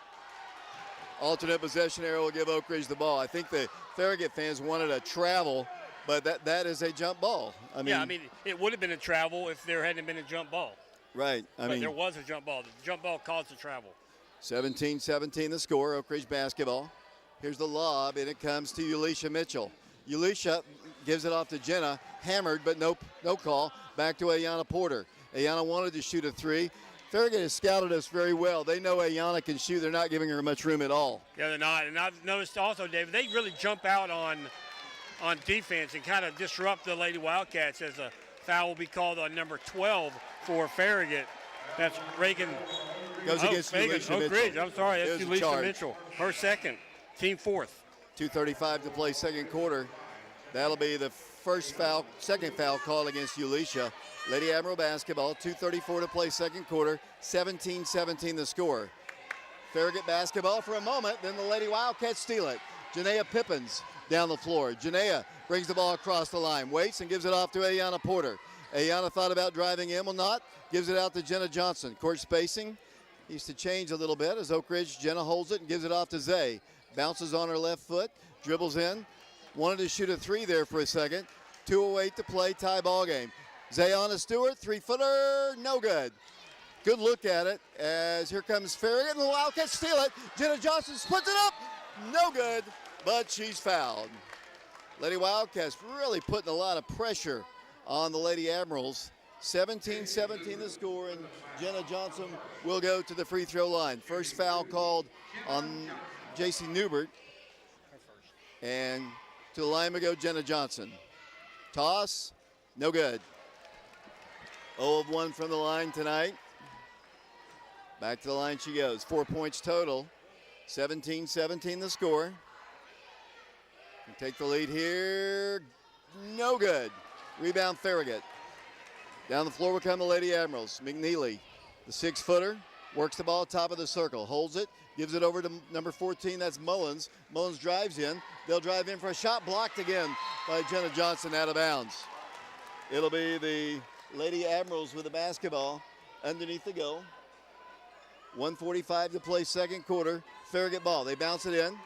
Alternate possession arrow will give Oak Ridge the ball. I think the Farragut fans wanted a travel, but that is a jump ball. I mean, it would have been a travel if there hadn't been a jump ball. Right. But there was a jump ball. The jump ball caused the travel. 17-17 the score, Oak Ridge basketball. Here's the lob, and it comes to Ulisha Mitchell. Ulisha gives it off to Jenna, hammered, but no call. Back to Ayana Porter. Ayana wanted to shoot a 3. Farragut has scouted us very well. They know Ayana can shoot. They're not giving her much room at all. Yeah, they're not. And I've noticed also, David, they really jump out on defense and kind of disrupt the Lady Wildcats as a foul will be called on number 12 for Farragut. That's Reagan. Goes against Ulisha Mitchell. Ridge. I'm sorry, that's Ulisha Mitchell. Her second, team 4th. 2:35 to play, second quarter. That'll be the second foul called against Ulisha. Lady Admiral basketball, 2:34 to play, second quarter. 17-17 the score. Farragut basketball for a moment, then the Lady Wildcats steal it. Janaea Pippins down the floor. Janaea brings the ball across the line, waits and gives it off to Ayana Porter. Ayana thought about driving in, will not. Gives it out to Jenna Johnson. Court spacing needs to change a little bit as Oak Ridge. Jenna holds it and gives it off to Zay. Bounces on her left foot, dribbles in. Wanted to shoot a 3 there for a second. 2:08 to play, tie ball game. Zayana Stewart, 3-footer, no good. Good look at it as here comes Farragut and the Wildcats steal it. Jenna Johnson splits it up, no good, but she's fouled. Lady Wildcats really putting a lot of pressure on the Lady Admirals. 17-17 the score, and Jenna Johnson will go to the free throw line. First foul called on J.C. Newbert. And to the line we go, Jenna Johnson. Toss, no good. 0 of 1 from the line tonight. Back to the line she goes. 4 points total. 17-17 the score. Can take the lead here. No good. Rebound Farragut. Down the floor will come the Lady Admirals. McNeely, the 6-footer, works the ball top of the circle, holds it, gives it over to number 14, that's Mullins. Mullins drives in. They'll drive in for a shot, blocked again by Jenna Johnson, out of bounds. It'll be the Lady Admirals with the basketball underneath the goal. 1:45 to play, second quarter. Farragut ball. They bounce it in.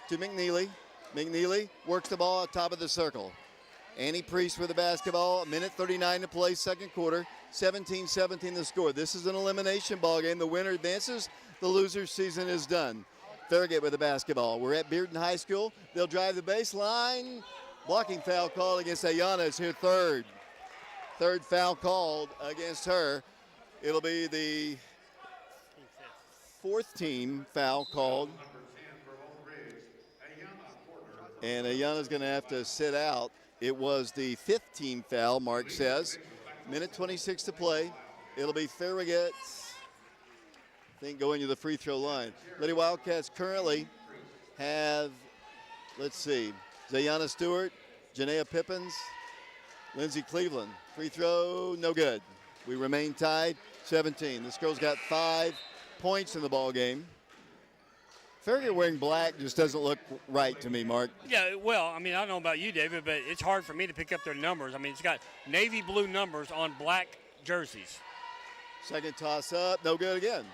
to McNeely. McNeely works the ball at top of the circle. Annie Priest with the basketball. 1:39 to play, second quarter. 17-17 the score. This is an elimination ball game. The winner advances. The loser's season is done. Farragut with the basketball. We're at Bearden High School. They'll drive the baseline. Blocking foul called against Ayana is here third. Third foul called against her. It'll be the fourth team foul called. And Ayana's going to have to sit out. It was the fifth team foul, Mark says. 1:26 to play. It'll be Farragut, I think, going to the free throw line. Lady Wildcats currently have, let's see, Zayana Stewart, Janaea Pippins, Lindsay Cleveland. Free throw, no good. We remain tied, 17. This girl's got 5 points in the ball game. Farragut wearing black just doesn't look right to me, Mark. Yeah, well, I mean, I don't know about you, David, but it's hard for me to pick up their numbers. I mean, it's got navy blue numbers on black jerseys. Second toss up, no good again.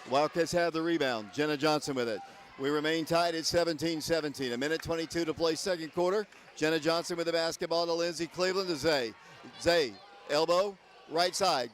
Wildcats have the rebound. Jenna Johnson with it. We remain tied at 17-17. 1:22 to play, second quarter. Jenna Johnson with the basketball to Lindsay Cleveland to Zay. Zay, elbow, right side.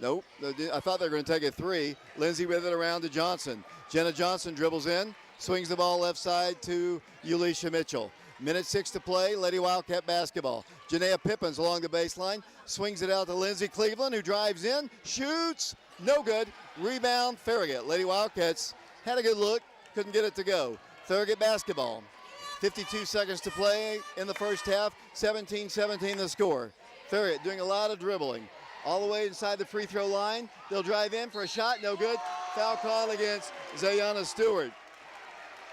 Nope, I thought they were going to take a three. Lindsay with it around to Johnson. Jenna Johnson dribbles in, swings the ball left side to Ulisha Mitchell. 1:06 to play, Lady Wildcat basketball. Janaea Pippins along the baseline, swings it out to Lindsay Cleveland, who drives in, shoots, no good. Rebound, Farragut. Lady Wildcats had a good look, couldn't get it to go. Farragut basketball. 52 seconds to play in the first half, 17-17 the score. Farragut doing a lot of dribbling. All the way inside the free throw line. They'll drive in for a shot, no good. Foul call against Zayana Stewart.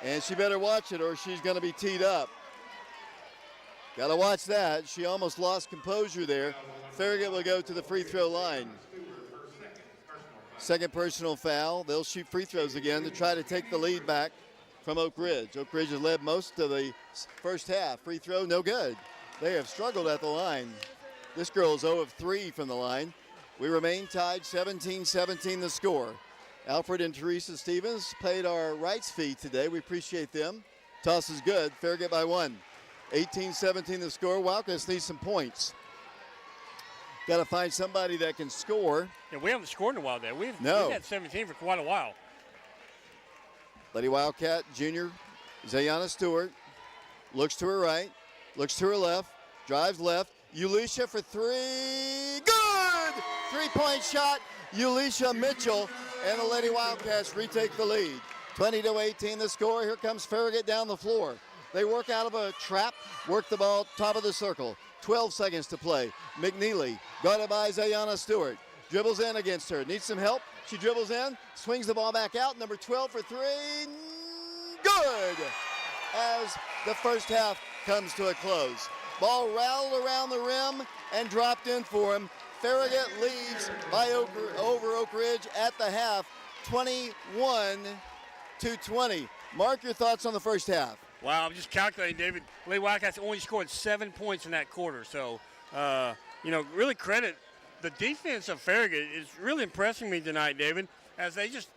And she better watch it or she's going to be teed up. Got to watch that. She almost lost composure there. Farragut will go to the free throw line. Second personal foul. They'll shoot free throws again to try to take the lead back from Oak Ridge. Oak Ridge has led most of the first half. Free throw, no good. They have struggled at the line. This girl is 0 of 3 from the line. We remain tied, 17-17 the score. Alfred and Teresa Stevens played our rights fee today. We appreciate them. Toss is good. Farragut by 1. 18-17 the score. Wildcats need some points. Got to find somebody that can score. Yeah, we haven't scored in a while there. We've had 17 for quite a while. Lady Wildcat junior Zayana Stewart looks to her right, looks to her left, drives left. Ulisha for three. Good! Three-point shot. Ulisha Mitchell and the Lady Wildcats retake the lead. 20-18 the score. Here comes Farragut down the floor. They work out of a trap, work the ball top of the circle. 12 seconds to play. McNeely, guarded by Zayana Stewart. Dribbles in against her. Needs some help. She dribbles in, swings the ball back out. Number 12 for three. Good! As the first half comes to a close. Ball rattled around the rim and dropped in for him. Farragut leads by over Oak Ridge at the half, 21-20. Mark, your thoughts on the first half? Wow, I'm just calculating, David. Lady Wildcats only scored 7 points in that quarter. So, really credit the defense of Farragut is really impressing me tonight, David, as they just,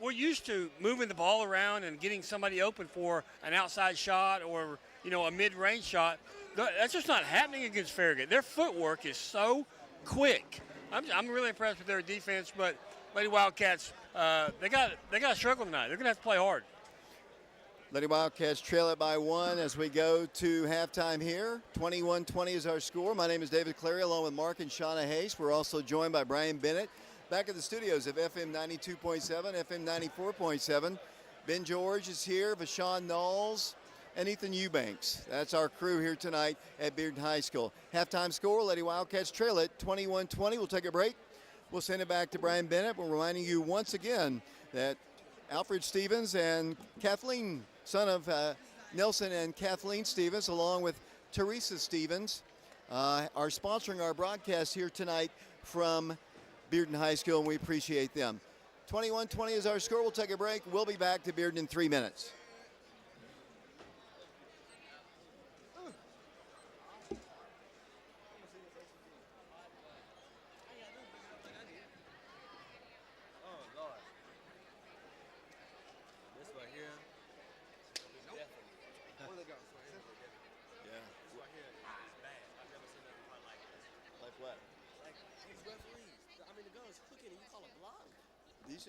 we're used to moving the ball around and getting somebody open for an outside shot or, a mid-range shot. That's just not happening against Farragut. Their footwork is so quick. I'm really impressed with their defense, but Lady Wildcats, they got to struggle tonight. They're going to have to play hard. Lady Wildcats trail it by 1 as we go to halftime here. 21-20 is our score. My name is David Clary along with Mark and Shauna Hayes. We're also joined by Brian Bennett back at the studios of FM 92.7, FM 94.7. Ben George is here, Vashawn Knowles, and Ethan Eubanks. That's our crew here tonight at Bearden High School. Halftime score, Lady Wildcats trail it 21-20. We'll take a break. We'll send it back to Brian Bennett. We're reminding you once again that Alfred Stevens and Kathleen, son of Nelson and Kathleen Stevens, along with Teresa Stevens, are sponsoring our broadcast here tonight from Bearden High School, and we appreciate them. 21-20 is our score. We'll take a break. We'll be back to Bearden in 3 minutes. These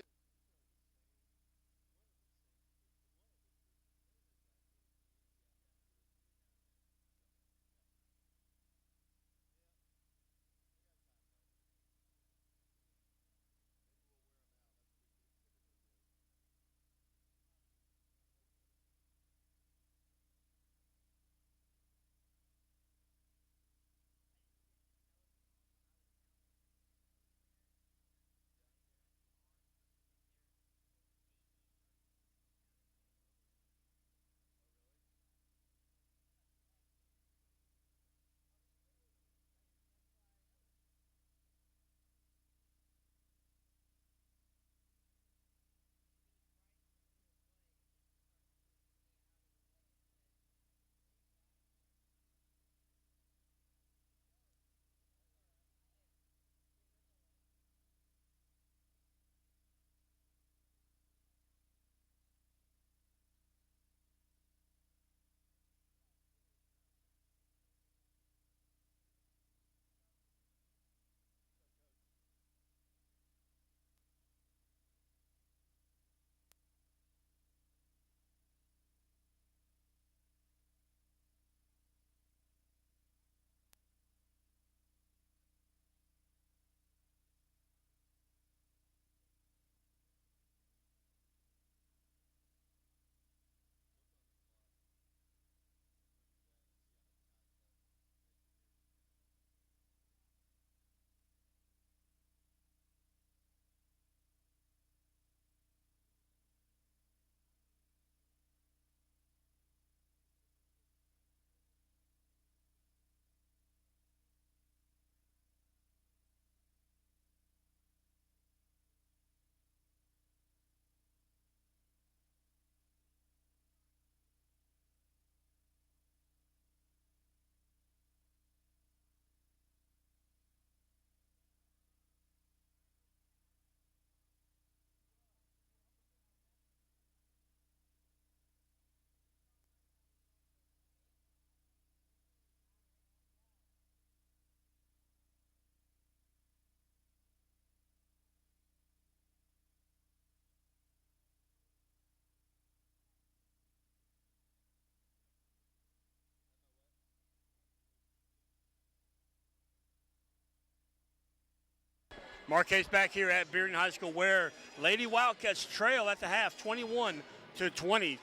Marquez back here at Bearden High School, where Lady Wildcats trail at the half, 21-20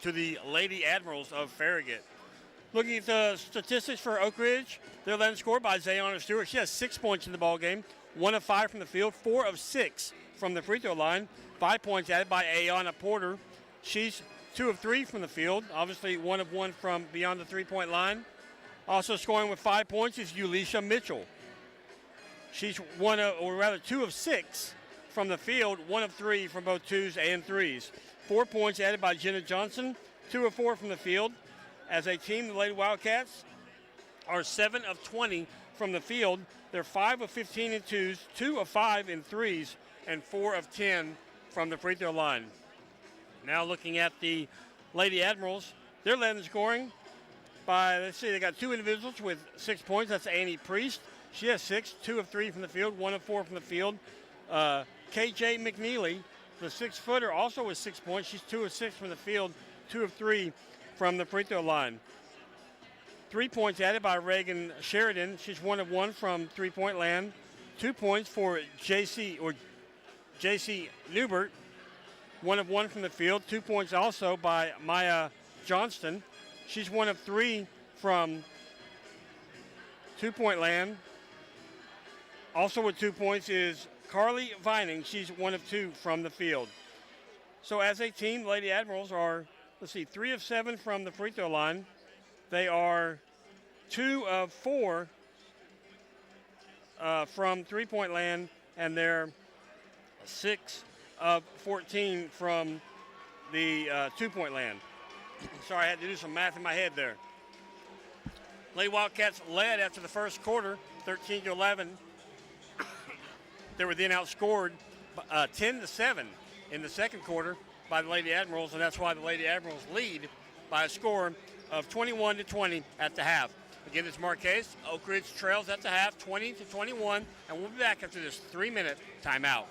to the Lady Admirals of Farragut. Looking at the statistics for Oak Ridge, they're led in score by Zayana Stewart. She has 6 points in the ball game, 1 of 5 from the field, 4 of 6 from the free throw line. 5 points added by Ayana Porter. She's 2 of 3 from the field, obviously 1 of 1 from beyond the three-point line. Also scoring with 5 points is Ulisha Mitchell. She's 2 of 6 from the field, 1 of 3 from both 2s and 3s. 4 points added by Jenna Johnson, 2 of 4 from the field. As a team, the Lady Wildcats are 7 of 20 from the field. They're 5 of 15 in 2s, 2 of 5 in 3s, and 4 of 10 from the free throw line. Now looking at the Lady Admirals, they're led in scoring by, let's see, they got 2 individuals with 6 points. That's Annie Priest. She has 6, 2 of 3 from the field, 1 of 4 from the field. KJ McNeely, the 6-footer, also with 6 points. She's 2 of 6 from the field, 2 of 3 from the free throw line. 3 points added by Reagan Sheridan. She's 1 of 1 from three-point land. 2 points for JC Newbert, 1 of 1 from the field. 2 points also by Maya Johnston. She's 1 of 3 from two-point land. Also with 2 points is Carly Vining. She's 1 of 2 from the field. So as a team, Lady Admirals are, 3 of 7 from the free throw line. They are 2 of 4 from three-point land, and they're 6 of 14 from the two-point land. Sorry, I had to do some math in my head there. Lady Wildcats led after the first quarter, 13-11. They were then outscored 10-7 in the second quarter by the Lady Admirals, and that's why the Lady Admirals lead by a score of 21-20 at the half. Again, this is Marquez. Oak Ridge trails at the half, 20-21, and we'll be back after this 3-minute timeout.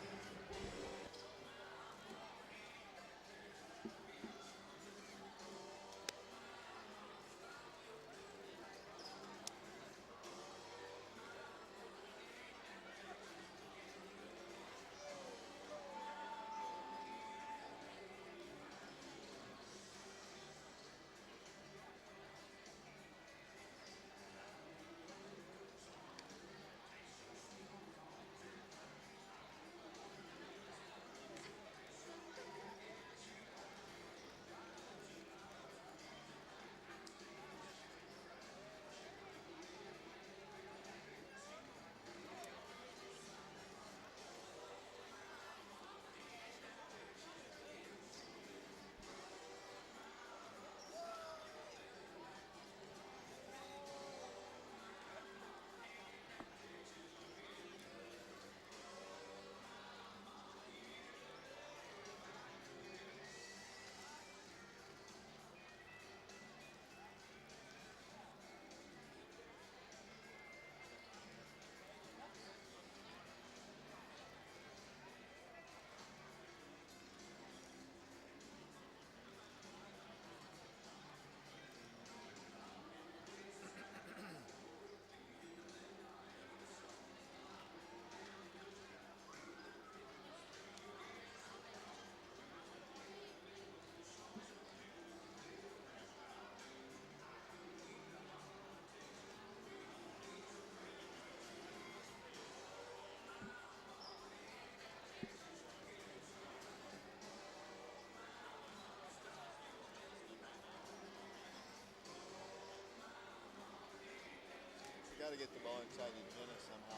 got to get the ball inside to Jenna somehow.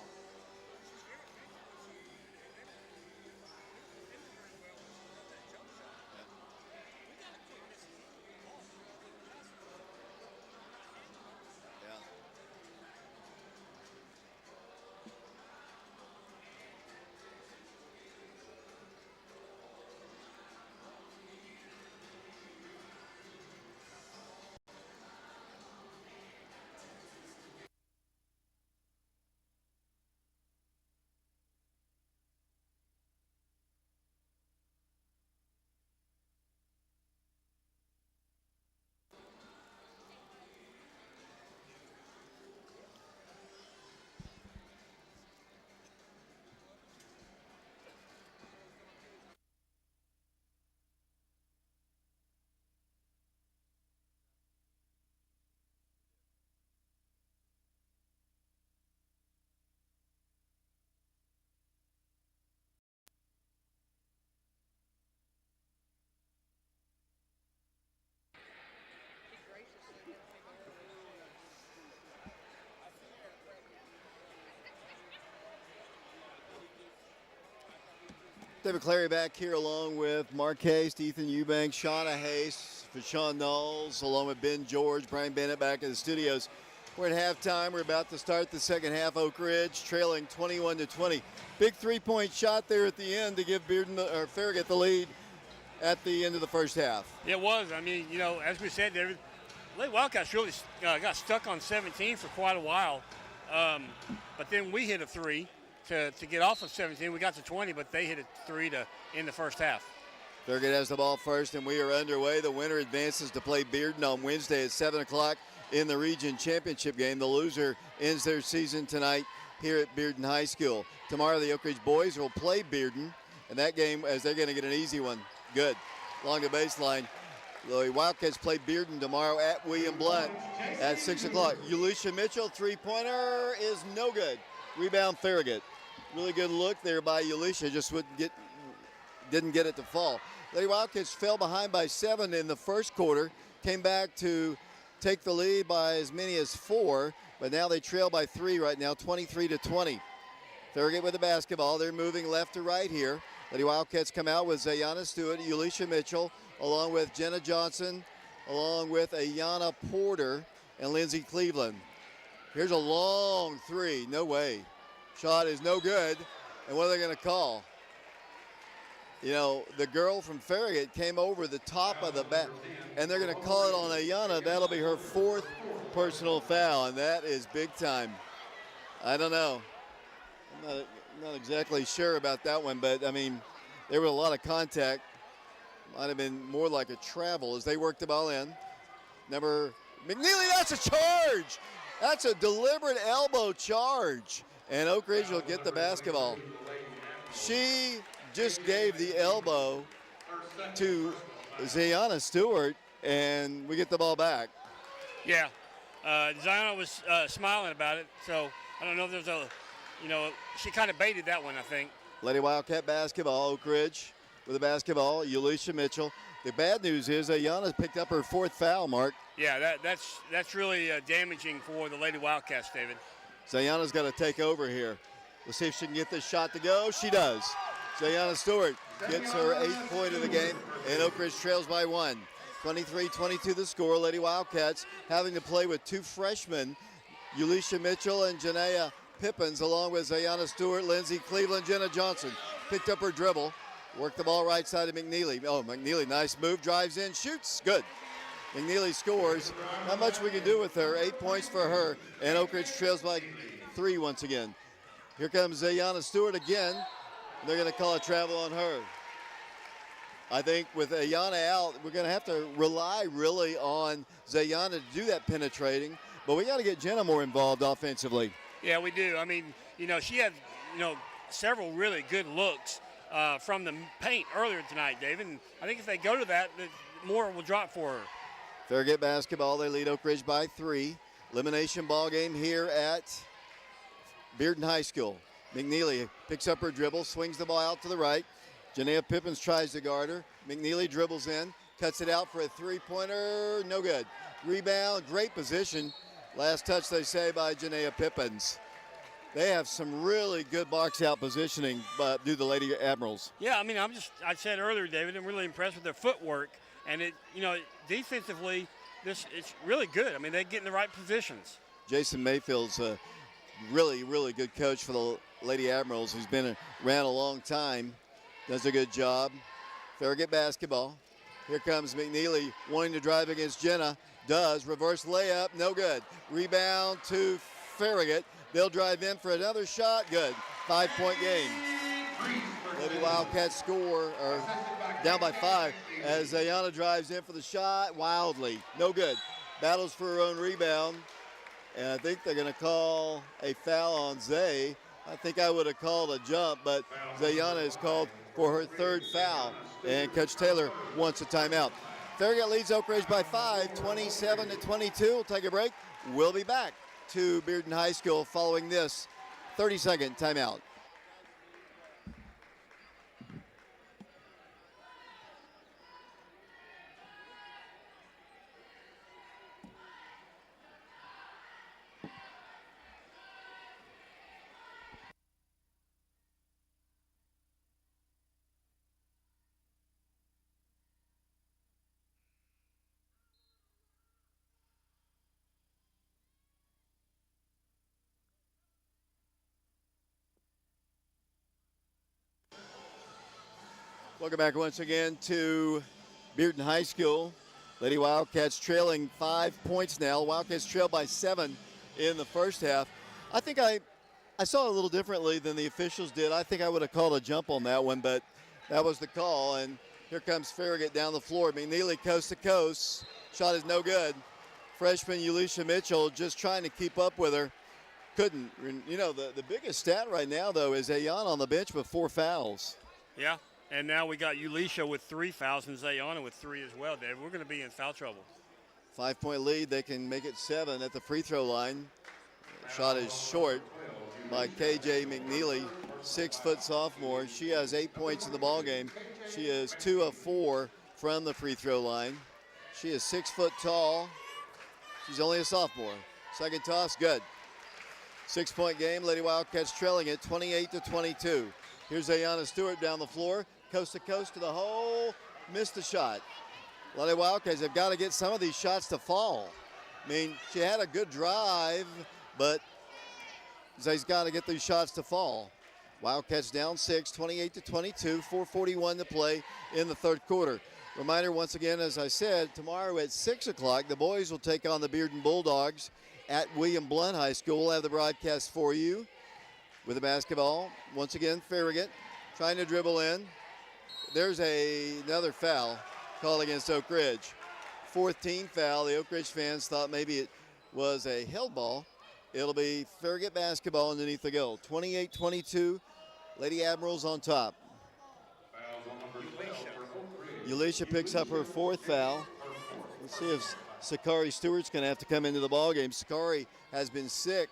Yeah. David Clary back here along with Mark Hayes, Ethan Eubanks, Shauna Hayes, Fashawn Knowles, along with Ben George, Brian Bennett back in the studios. We're at halftime. We're about to start the second half. Oak Ridge trailing 21-20. Big three-point shot there at the end to give Farragut the lead at the end of the first half. It was. I mean, you know, as we said, the Lady Wildcats really got stuck on 17 for quite a while. But then we hit a three to get off of 17. We got to 20, but they hit a three to end the first half. Farragut has the ball first, and we are underway. The winner advances to play Bearden on Wednesday at 7 o'clock in the region championship game. The loser ends their season tonight here at Bearden High School. Tomorrow, the Oak Ridge boys will play Bearden, and that game, as they're going to get an easy one. Good. Along the baseline. The Wildcats play Bearden tomorrow at William Blunt at 6 o'clock. Elisha Mitchell, three-pointer is no good. Rebound Farragut. Really good look there by Elisha, just didn't get it to fall. Lady Wildcats fell behind by 7 in the first quarter, came back to take the lead by as many as 4, but now they trail by 3 right now, 23-20. Farragut with the basketball. They're moving left to right here. Lady Wildcats come out with Zayana Stewart, Elisha Mitchell, along with Jenna Johnson, along with Ayana Porter and Lindsay Cleveland. Here's a long three. No way. Shot is no good. And what are they going to call? You know, the girl from Farragut came over the top of the bat, and they're going to call it on Ayana. That'll be her 4th personal foul, and that is big time. I don't know. I'm not exactly sure about that one, but, I mean, there was a lot of contact. Might have been more like a travel as they worked the ball in. Number McNeely, that's a charge. That's a deliberate elbow charge, and Oak Ridge will get the basketball. She just gave the elbow to Zayana Stewart, and we get the ball back. Yeah, Zayana was smiling about it, so I don't know if there's she kind of baited that one, I think. Lady Wildcat basketball, Oak Ridge with the basketball, Elisha Mitchell. The bad news is Ayana's picked up her 4th foul, Mark. Yeah, that's really damaging for the Lady Wildcats, David. Zayana's got to take over here. Let's see if she can get this shot to go. She does. Zayana Stewart gets her 8th point of the game, and Oak Ridge trails by 1. 23-22 the score. Lady Wildcats having to play with 2 freshmen, Elisha Mitchell and Janaea Pippins, along with Zayana Stewart, Lindsay Cleveland, Jenna Johnson. Picked up her dribble. Worked the ball right side of McNeely. Oh, McNeely, nice move, drives in, shoots, good. McNeely scores. Not much we can do with her. 8 points for her, and Oak Ridge trails by 3 once again. Here comes Zayana Stewart again. They're going to call a travel on her. I think with Ayana out, we're going to have to rely really on Zayana to do that penetrating, but we got to get Jenna more involved offensively. Yeah, we do. I mean, she had, several really good looks from the paint earlier tonight, David. And I think if they go to that, more will drop for her. Farragut basketball. They lead Oak Ridge by 3. Elimination ball game here at Bearden High School. McNeely picks up her dribble, swings the ball out to the right. Janaea Pippins tries to guard her. McNeely dribbles in, cuts it out for a three-pointer. No good. Rebound, great position Last touch, they say, by Janaea Pippins. They have some really good box out positioning due to the Lady Admirals. Yeah, I mean, I said earlier, David, I'm really impressed with their footwork. And, defensively, it's really good. I mean, they get in the right positions. Jason Mayfield's a really, really good coach for the Lady Admirals, who's been around a long time. Does a good job. Farragut basketball. Here comes McNeely wanting to drive against Jenna. Does. Reverse layup. No good. Rebound to Farragut. They'll drive in for another shot. Good. 5-point game. Lady Wildcats score, or down by 5, as Ayana drives in for the shot. Wildly. No good. Battles for her own rebound. And I think they're going to call a foul on Zay. I think I would have called a jump, but Zayana is called for her 3rd foul. And Coach Taylor wants a timeout. Farragut leads Oak Ridge by 5, 27-22. We'll take a break. We'll be back to Bearden High School following this 30-second timeout. Welcome back once again to Bearden High School. Lady Wildcats trailing 5 points now. Wildcats trail by 7 in the first half. I think I saw it a little differently than the officials did. I think I would have called a jump on that one, but that was the call. And here comes Farragut down the floor. McNeely coast to coast. Shot is no good. Freshman Ulisha Mitchell just trying to keep up with her. Couldn't. You know, the biggest stat right now, though, is Ayana on the bench with 4 fouls. Yeah. And now we got Ulisha with 3 fouls and Zayana with 3 as well, Dave. We're going to be in foul trouble. 5-point lead. They can make it 7 at the free throw line. Shot is short by KJ McNeely, 6-foot sophomore. She has 8 points in the ball game. She is 2 of 4 from the free throw line. She is 6 foot tall. She's only a sophomore. Second toss, good. 6-point game. Lady Wildcats trailing it 28-22. Here's Ayana Stewart down the floor. Coast to coast to the hole, missed the shot. Lady Wildcats have got to get some of these shots to fall. I mean, she had a good drive, but they've got to get these shots to fall. Wildcats down 6, 28-22, 4:41 to play in the third quarter. Reminder once again, as I said, tomorrow at 6 o'clock, the boys will take on the Bearden Bulldogs at William Blount High School. We'll have the broadcast for you with the basketball. Once again, Farragut trying to dribble in. There's another foul called against Oak Ridge. 4th team foul. The Oak Ridge fans thought maybe it was a held ball. It'll be Farragut basketball underneath the goal. 28-22, Lady Admirals on top. Ulisha picks up her 4th foul. Let's see if Sakari Stewart's going to have to come into the ballgame. Sakari has been sick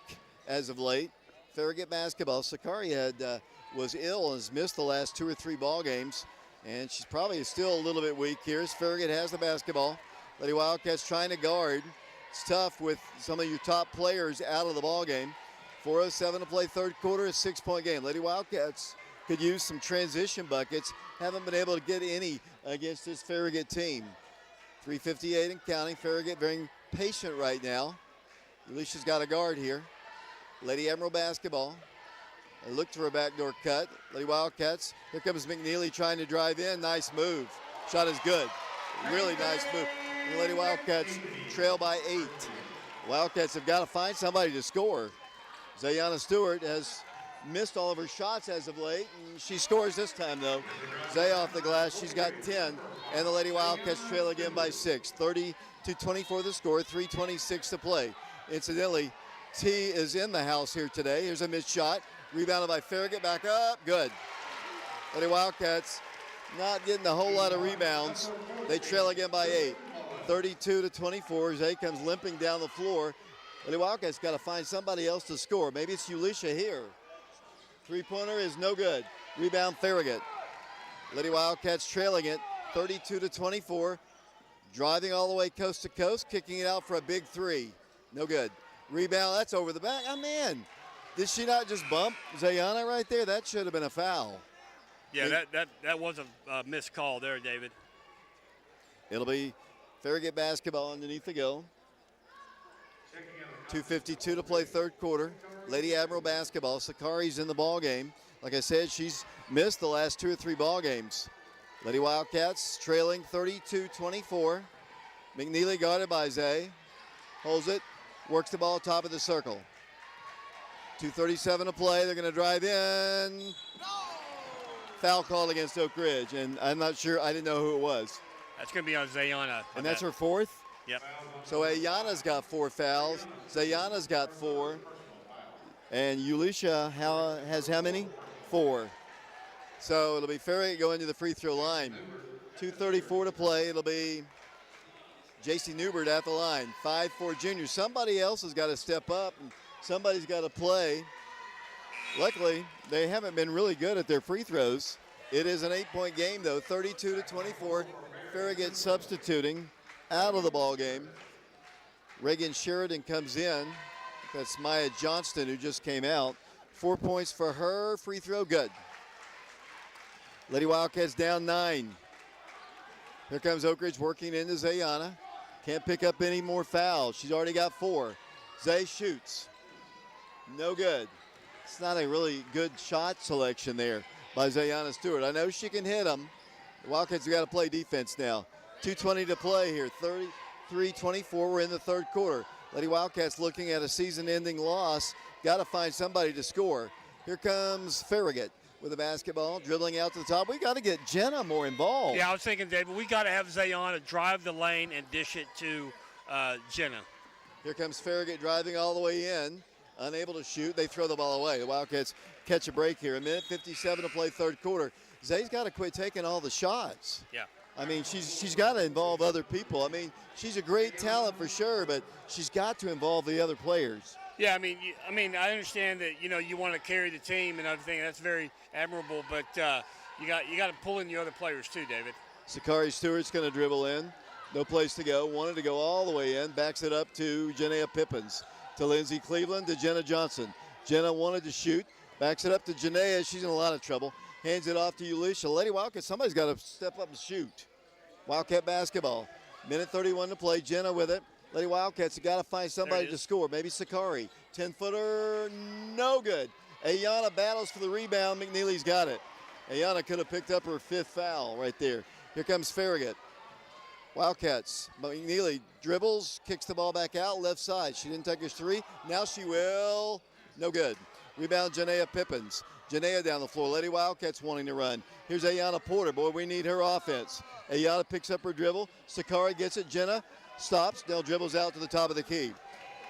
as of late. Farragut basketball. Sakari was ill and has missed the last 2 or 3 ball games. And she's probably still a little bit weak here as Farragut has the basketball. Lady Wildcats trying to guard. It's tough with some of your top players out of the ball game. 4:07 to play third quarter, a 6-point game. Lady Wildcats could use some transition buckets. Haven't been able to get any against this Farragut team. 3:58 and counting. Farragut very patient right now. Alicia's got a guard here. Lady Emerald basketball. They look for a backdoor cut. Lady Wildcats. Here comes McNeely trying to drive in. Nice move. Shot is good. Really nice move. And the Lady Wildcats trail by 8. Wildcats have got to find somebody to score. Zayana Stewart has missed all of her shots as of late, and she scores this time, though. Zay off the glass. She's got 10. And the Lady Wildcats trail again by 6. 30-24 the score. 3:26 to play. Incidentally, T is in the house here today. Here's a missed shot. Rebounded by Farragut, back up, good. Lady Wildcats not getting a whole lot of rebounds. They trail again by 8. 32-24, Zay comes limping down the floor. Lady Wildcats got to find somebody else to score. Maybe it's Ulisha here. 3-pointer is no good. Rebound Farragut. Lady Wildcats trailing it 32-24. Driving all the way coast to coast, kicking it out for a big 3. No good. Rebound, that's over the back. Oh, man. Did she not just bump Zayana right there? That should have been a foul. Yeah, that was a missed call there, David. It'll be Farragut basketball underneath the go. 2:52 to play third quarter. Lady Admiral basketball. Sakari's in the ball game. Like I said, she's missed the last 2 or 3 ball games. Lady Wildcats trailing 32-24. McNeely guarded by Zay. Holds it. Works the ball top of the circle. 2:37 to play. They're going to drive in. Foul called against Oak Ridge, and I'm not sure. I didn't know who it was. That's going to be on Zayana. And that's her 4th? Yep. So Ayana's got 4 fouls. Zayana's got 4. And Yulisha has how many? 4. So it'll be Farragut going to the free throw line. 2:34 to play. It'll be J.C. Newbert at the line. 5'4" junior. Somebody else has got to step up, and somebody's got to play. Luckily, they haven't been really good at their free throws. It is an 8-point game, though, 32-24. Farragut substituting out of the ball game. Reagan Sheridan comes in. That's Maya Johnston, who just came out. 4 points for her. Free throw, good. Lady Wildcats down 9. Here comes Oak Ridge working into Zayana. Can't pick up any more fouls. She's already got 4. Zay shoots. No good. It's not a really good shot selection there by Zayana Stewart. I know she can hit them. The Wildcats have got to play defense now. 2:20 to play here. 33-24. We're in the third quarter. Lady Wildcats looking at a season-ending loss. Got to find somebody to score. Here comes Farragut with the basketball, dribbling out to the top. We got to get Jenna more involved. Yeah, I was thinking, David, we got to have Zayana drive the lane and dish it to Jenna. Here comes Farragut driving all the way in. Unable to shoot. They throw the ball away. The Wildcats catch a break here. 1:57 to play third quarter. Zay's got to quit taking all the shots. Yeah. I mean, she's got to involve other people. I mean, she's a great talent for sure, but she's got to involve the other players. Yeah, I mean, I understand that you want to carry the team and everything. That's very admirable, but you got to pull in the other players too, David. Sakari Stewart's going to dribble in. No place to go. Wanted to go all the way in. Backs it up to Janaea Pippins. To Lindsay Cleveland, to Jenna Johnson. Jenna wanted to shoot. Backs it up to Janaea. She's in a lot of trouble. Hands it off to Yulisha. Lady Wildcats, somebody's got to step up and shoot. Wildcat basketball. 1:31 to play. Jenna with it. Lady Wildcats have got to find somebody to score. Maybe Sakari. 10-footer, no good. Ayana battles for the rebound. McNeely's got it. Ayana could have picked up her 5th foul right there. Here comes Farragut. Wildcats. McNeely dribbles, kicks the ball back out, left side. She didn't take her 3. Now she will. No good. Rebound, Janaea Pippins. Janaea down the floor. Lady Wildcats wanting to run. Here's Ayana Porter. Boy, we need her offense. Ayana picks up her dribble. Sakari gets it. Jenna stops. Now dribbles out to the top of the key.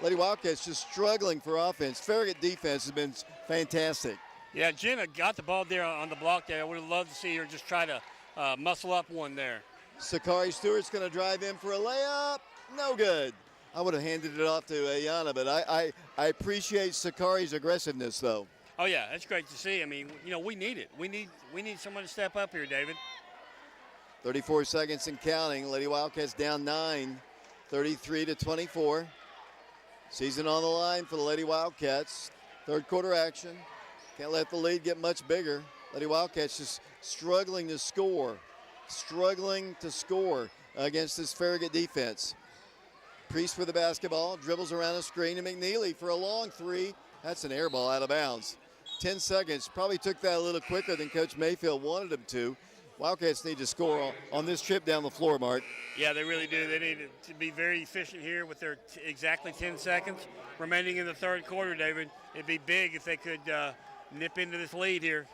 Lady Wildcats just struggling for offense. Farragut defense has been fantastic. Yeah, Jenna got the ball there on the block there. I would have loved to see her just try to muscle up one there. Sakari Stewart's going to drive in for a layup. No good. I would have handed it off to Ayana, but I appreciate Sakari's aggressiveness, though. Oh, yeah, that's great to see. I mean, we need it. We need someone to step up here, David. 34 seconds and counting. Lady Wildcats down 9, 33-24. Season on the line for the Lady Wildcats. Third quarter action. Can't let the lead get much bigger. Lady Wildcats just struggling to score against this Farragut defense. Priest with the basketball, dribbles around the screen to McNeely for a long 3. That's an air ball out of bounds. 10 seconds, probably took that a little quicker than Coach Mayfield wanted him to. Wildcats need to score on this trip down the floor, Mark. Yeah, they really do. They need to be very efficient here with their exactly 10 seconds remaining in the third quarter, David. It'd be big if they could nip into this lead here.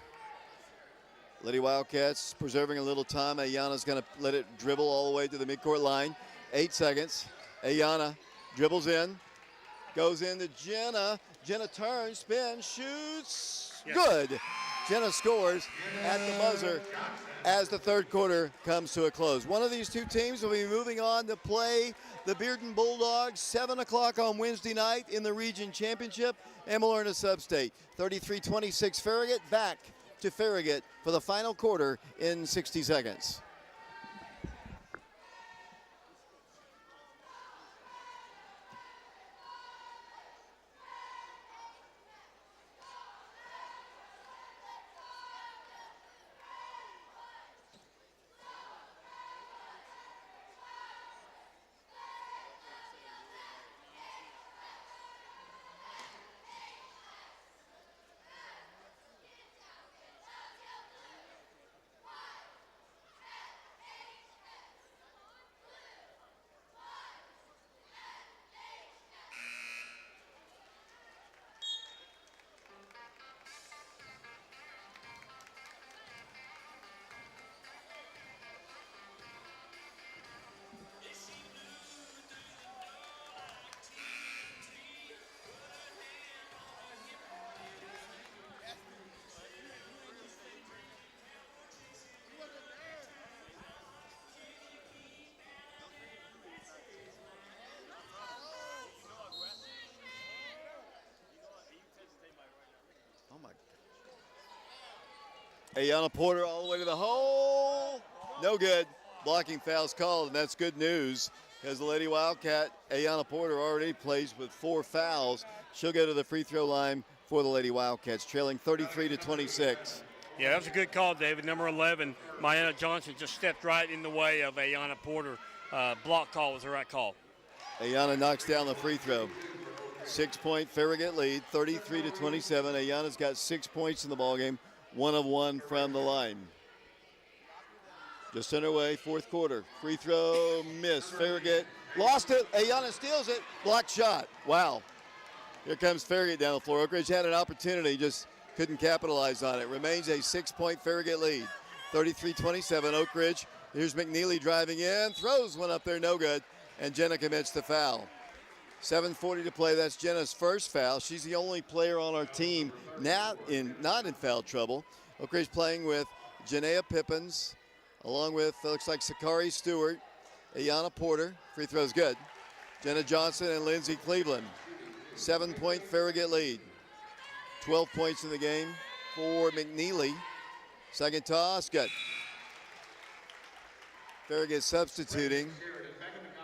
Lady Wildcats preserving a little time. Ayana's going to let it dribble all the way to the midcourt line. 8 seconds. Ayana dribbles in. Goes into Jenna. Jenna turns, spins, shoots. Yes. Good. Jenna scores at the buzzer as the third quarter comes to a close. One of these two teams will be moving on to play the Bearden Bulldogs 7 o'clock on Wednesday night in the region championship, and we'll earn a sub-state. 33-26 Farragut, back to Farragut for the final quarter in 60 seconds. Ayana Porter all the way to the hole. No good. Blocking foul's called, and that's good news because the Lady Wildcat, Ayana Porter, already plays with 4 fouls. She'll go to the free throw line for the Lady Wildcats, trailing 33-26. Yeah, that was a good call, David. Number 11, Mayanna Johnson, just stepped right in the way of Ayana Porter. Block call was the right call. Ayana knocks down the free throw. 6-point Farragut lead, 33-27. Ayana's got 6 points in the ballgame, 1 of 1 from the line. Just underway, fourth quarter. Free throw, miss. Farragut lost it. Ayana steals it. Blocked shot. Wow. Here comes Farragut down the floor. Oak Ridge had an opportunity, just couldn't capitalize on it. Remains a 6-point Farragut lead. 33-27, Oak Ridge. Here's McNeely driving in. Throws one up there, no good. And Jenna commits the foul. 7:40 to play. That's Jenna's first foul. She's the only player on our team not in foul trouble. Oak Ridge playing with Janaea Pippins, along with, looks like Sakari Stewart, Ayana Porter. Free throw's good. Jenna Johnson and Lindsay Cleveland. 7-point Farragut lead. 12 points in the game for McNeely. Second toss, good. Farragut substituting.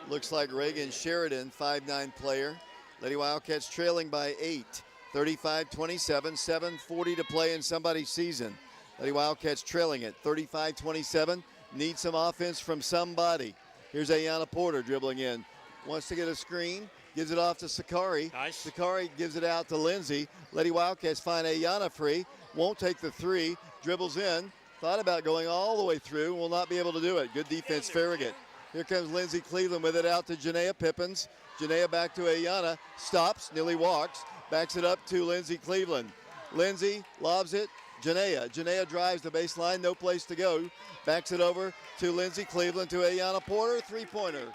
Looks like Reagan Sheridan, 5'9" player. Lady Wildcats trailing by 8. 35-27, 7:40 to play in somebody's season. Lady Wildcats trailing it, 35-27. Need some offense from somebody. Here's Ayana Porter dribbling in. Wants to get a screen, gives it off to Sakari. Nice. Sakari gives it out to Lindsay. Lady Wildcats find Ayana free, won't take the 3, dribbles in, thought about going all the way through, will not be able to do it. Good defense, Farragut. Here comes Lindsay Cleveland with it out to Janaea Pippins. Janaea back to Ayana, stops, nearly walks, backs it up to Lindsay Cleveland. Lindsay lobs it, Janaea drives the baseline, no place to go. Backs it over to Lindsay Cleveland to Ayana Porter, 3-pointer.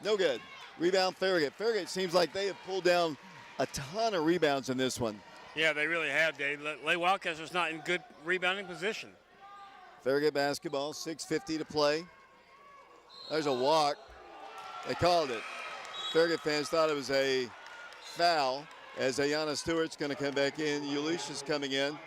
No good. Rebound Farragut. Farragut seems like they have pulled down a ton of rebounds in this one. Yeah, they really have, Dave. Lady Wildcats is not in good rebounding position. Farragut basketball, 6:50 to play. There's a walk. They called it. Farragut fans thought it was a foul as Ayana Stewart's going to come back in. Ulysses coming in.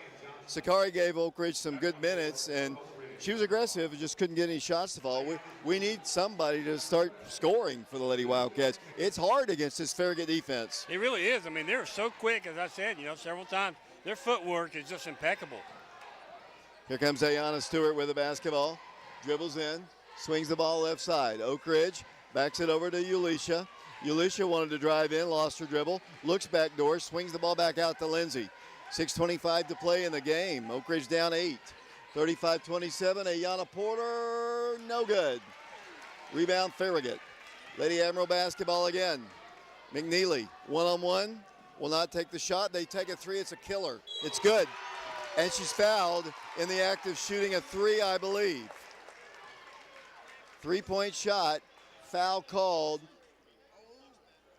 Sakari gave Oak Ridge some good minutes, and she was aggressive, just couldn't get any shots to fall. We need somebody to start scoring for the Lady Wildcats. It's hard against this Farragut defense. It really is. I mean, they're so quick, as I said, several times. Their footwork is just impeccable. Here comes Ayana Stewart with the basketball. Dribbles in, swings the ball left side. Oak Ridge backs it over to Ulisha. Ulisha wanted to drive in, lost her dribble, looks back door, swings the ball back out to Lindsay. 6:25 to play in the game. Oak Ridge down 8. 35-27, Ayana Porter, no good. Rebound Farragut. Lady Admiral basketball again. McNeely, one-on-one, will not take the shot. They take a 3, it's a killer. It's good. And she's fouled in the act of shooting a 3, I believe. 3-point shot, foul called.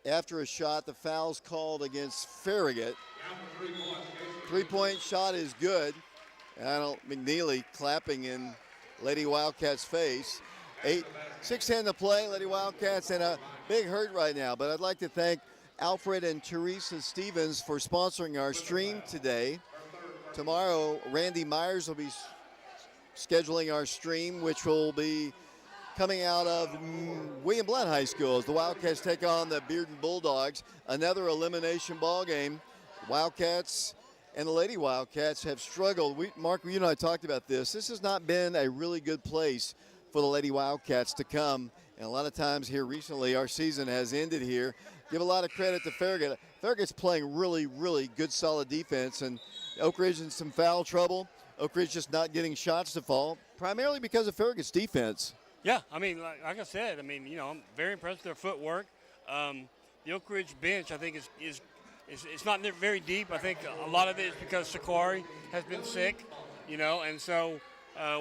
After a shot, the foul's called against Farragut. 3-point shot is good. McNeely clapping in Lady Wildcats' face. 6:10 to play. Lady Wildcats in a big hurt right now. But I'd like to thank Alfred and Teresa Stevens for sponsoring our stream today. Tomorrow, Randy Myers will be scheduling our stream, which will be coming out of William Blount High School as the Wildcats take on the Bearden Bulldogs. Another elimination ball game. Wildcats and the Lady Wildcats have struggled. Mark, you and I talked about this. This has not been a really good place for the Lady Wildcats to come. And a lot of times here recently, our season has ended here. Give a lot of credit to Farragut. Farragut's playing really, really good, solid defense. And Oak Ridge in some foul trouble. Oak Ridge just not getting shots to fall, primarily because of Farragut's defense. Yeah, I mean, like I said, I'm very impressed with their footwork. The Oak Ridge bench, I think, is it's not very deep. I think a lot of it is because Sakari has been sick, and so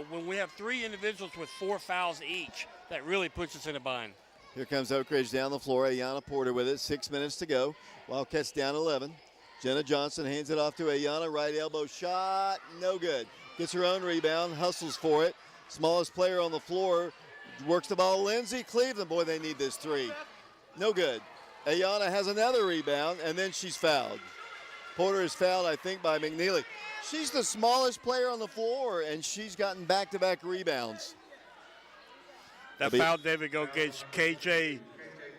when we have 3 individuals with 4 fouls each, that really puts us in a bind. Here comes Oak Ridge down the floor. Ayana Porter with it. 6 minutes to go. Wildcats down 11. Jenna Johnson hands it off to Ayana. Right elbow shot. No good. Gets her own rebound. Hustles for it. Smallest player on the floor. Works the ball. Lindsay Cleveland. Boy, they need this 3. No good. Ayana has another rebound, and then she's fouled. Porter is fouled, I think, by McNeely. She's the smallest player on the floor, and she's gotten back-to-back rebounds. That foul, David, go against KJ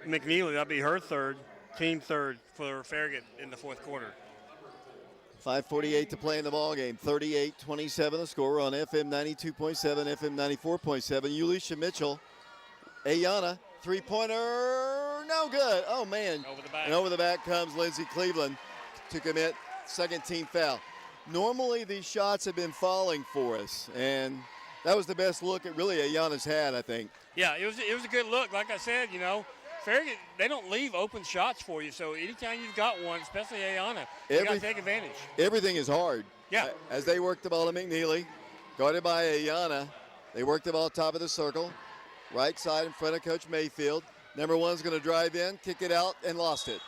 McNeely. That'll be her third, team third for Farragut in the fourth quarter. 5:48 to play in the ball game. 38-27 the score on FM 92.7, FM 94.7. Yulisha Mitchell, Ayana, three-pointer, no good. Oh, man. Over the back. And over the back comes Lindsey Cleveland to commit second team foul. Normally these shots have been falling for us, and that was the best look at really Ayana's had, I think. Yeah, it was a good look. Like I said, Farragut, they don't leave open shots for you. So anytime you've got one, especially Ayana, you got to take advantage. Everything is hard. Yeah. As they work the ball to McNeely, guarded by Ayana, they work the ball top of the circle, right side in front of Coach Mayfield. Number one's going to drive in, kick it out, and lost it.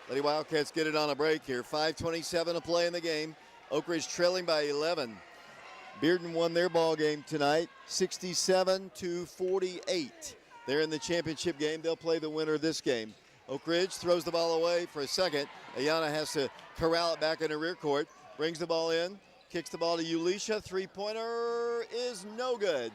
Lady Wildcats get it on a break here. 5:27 to play in the game. Oak Ridge trailing by 11. Bearden won their ball game tonight, 67-48. They're in the championship game. They'll play the winner of this game. Oak Ridge throws the ball away for a second. Ayana has to corral it back in the rear court. Brings the ball in, kicks the ball to Yulisha. Three-pointer is no good.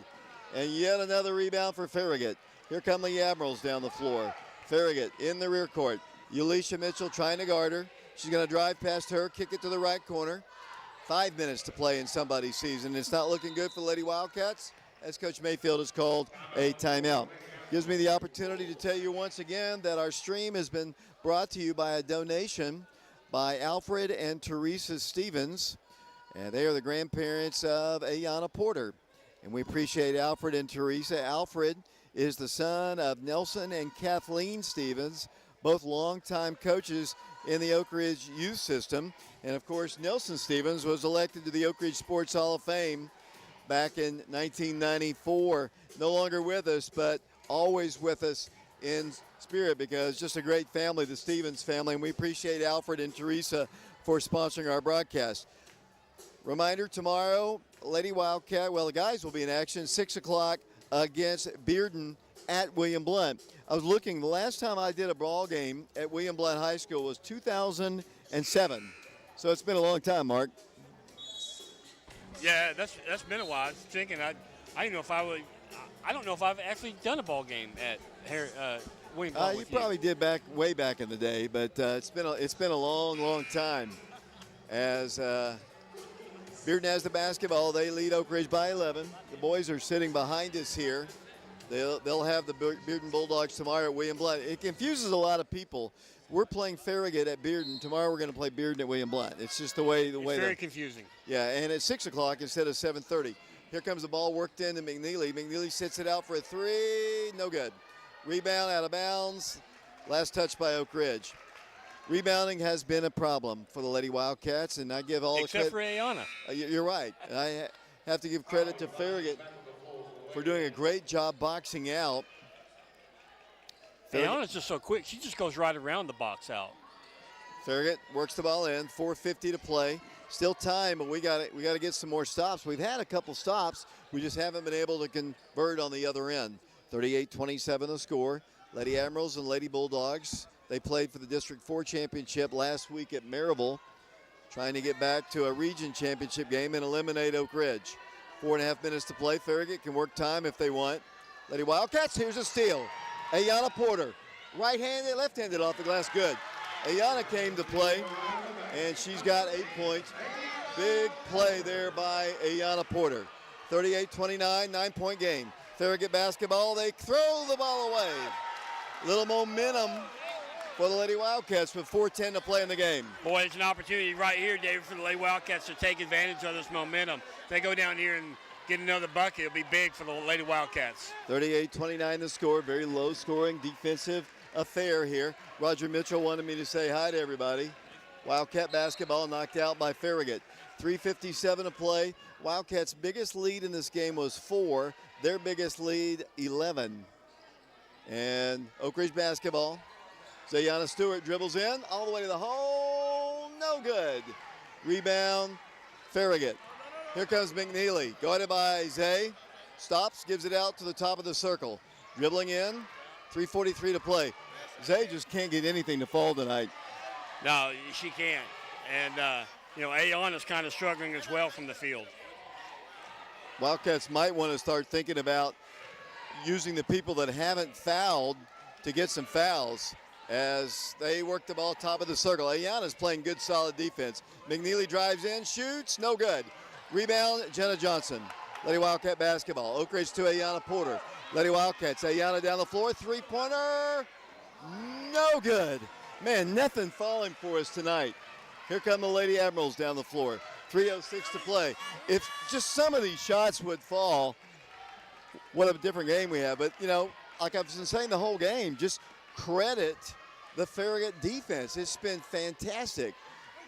And yet another rebound for Farragut. Here come the Admirals down the floor. Farragut in the rear court. Yulisha Mitchell trying to guard her. She's going to drive past her, kick it to the right corner. 5 minutes to play in somebody's season. It's not looking good for the Lady Wildcats as Coach Mayfield has called a timeout. Gives me the opportunity to tell you once again that our stream has been brought to you by a donation by Alfred and Teresa Stevens. And they are the grandparents of Ayana Porter. And we appreciate Alfred and Teresa. Alfred is the son of Nelson and Kathleen Stevens, both longtime coaches in the Oak Ridge youth system. And, of course, Nelson Stevens was elected to the Oak Ridge Sports Hall of Fame back in 1994. No longer with us, but always with us in spirit because just a great family, the Stevens family. And we appreciate Alfred and Teresa for sponsoring our broadcast. Reminder, tomorrow, Lady Wildcat, well, the guys will be in action, 6 o'clock against Bearden at William Blount. I was looking, the last time I did a ball game at William Blount High School was 2007. So it's been a long time, Mark. Yeah, that's been a while. I was thinking, I don't know if I've actually done a ball game at William Blount. You probably did way back in the day, but it's been a long time. As Bearden has the basketball, they lead Oak Ridge by 11. The boys are sitting behind us here. They'll have the Bearden Bulldogs tomorrow at William Blount. It confuses a lot of people. We're playing Farragut at Bearden. Tomorrow we're going to play Bearden at William Blount. It's just the way. It's very confusing. Yeah, and at 6 o'clock instead of 7:30. Here comes the ball worked into McNeely. McNeely sits it out for a three. No good. Rebound out of bounds. Last touch by Oak Ridge. Rebounding has been a problem for the Lady Wildcats, and I give all except the credit. for Ayana. You're right. I have to give credit to Farragut for doing a great job boxing out. Ayana's just so quick. She just goes right around the box out. Farragut works the ball in. 4:50 to play. Still time, but we got to get some more stops. We've had a couple stops. We just haven't been able to convert on the other end. 38-27 the score. Lady Admirals and Lady Bulldogs. They played for the District 4 championship last week at Marable, trying to get back to a region championship game and eliminate Oak Ridge. 4.5 minutes to play. Farragut can work time if they want. Lady Wildcats, here's a steal. Ayana Porter, right-handed, left-handed off the glass, good. Ayana came to play, and she's got 8 points. Big play there by Ayana Porter. 38-29, 9-point game. Farragut basketball, they throw the ball away. Little momentum for the Lady Wildcats with 4:10 to play in the game. Boy, it's an opportunity right here, David, for the Lady Wildcats to take advantage of this momentum. If they go down here and get another bucket, it'll be big for the Lady Wildcats. 38-29 the score. Very low-scoring defensive affair here. Roger Mitchell wanted me to say hi to everybody. Wildcat basketball knocked out by Farragut. 3:57 to play. Wildcats' biggest lead in this game was 4. Their biggest lead, 11. And Oak Ridge basketball. Zayana Stewart dribbles in all the way to the hole. No good. Rebound, Farragut. Here comes McNeely, guarded by Zay. Stops, gives it out to the top of the circle. Dribbling in, 3:43 to play. Zay just can't get anything to fall tonight. No, she can't. And, Ayana's kind of struggling as well from the field. Wildcats might want to start thinking about using the people that haven't fouled to get some fouls as they work the ball top of the circle. Ayana's playing good, solid defense. McNeely drives in, shoots, no good. Rebound, Jenna Johnson. Lady Wildcat basketball. Oak Ridge to Ayana Porter. Lady Wildcats, Ayana down the floor, three-pointer, no good. Man, nothing falling for us tonight. Here come the Lady Admirals down the floor. 3:06 to play. If just some of these shots would fall, what a different game we have. But, like I've been saying the whole game, just credit the Farragut defense. It's been fantastic.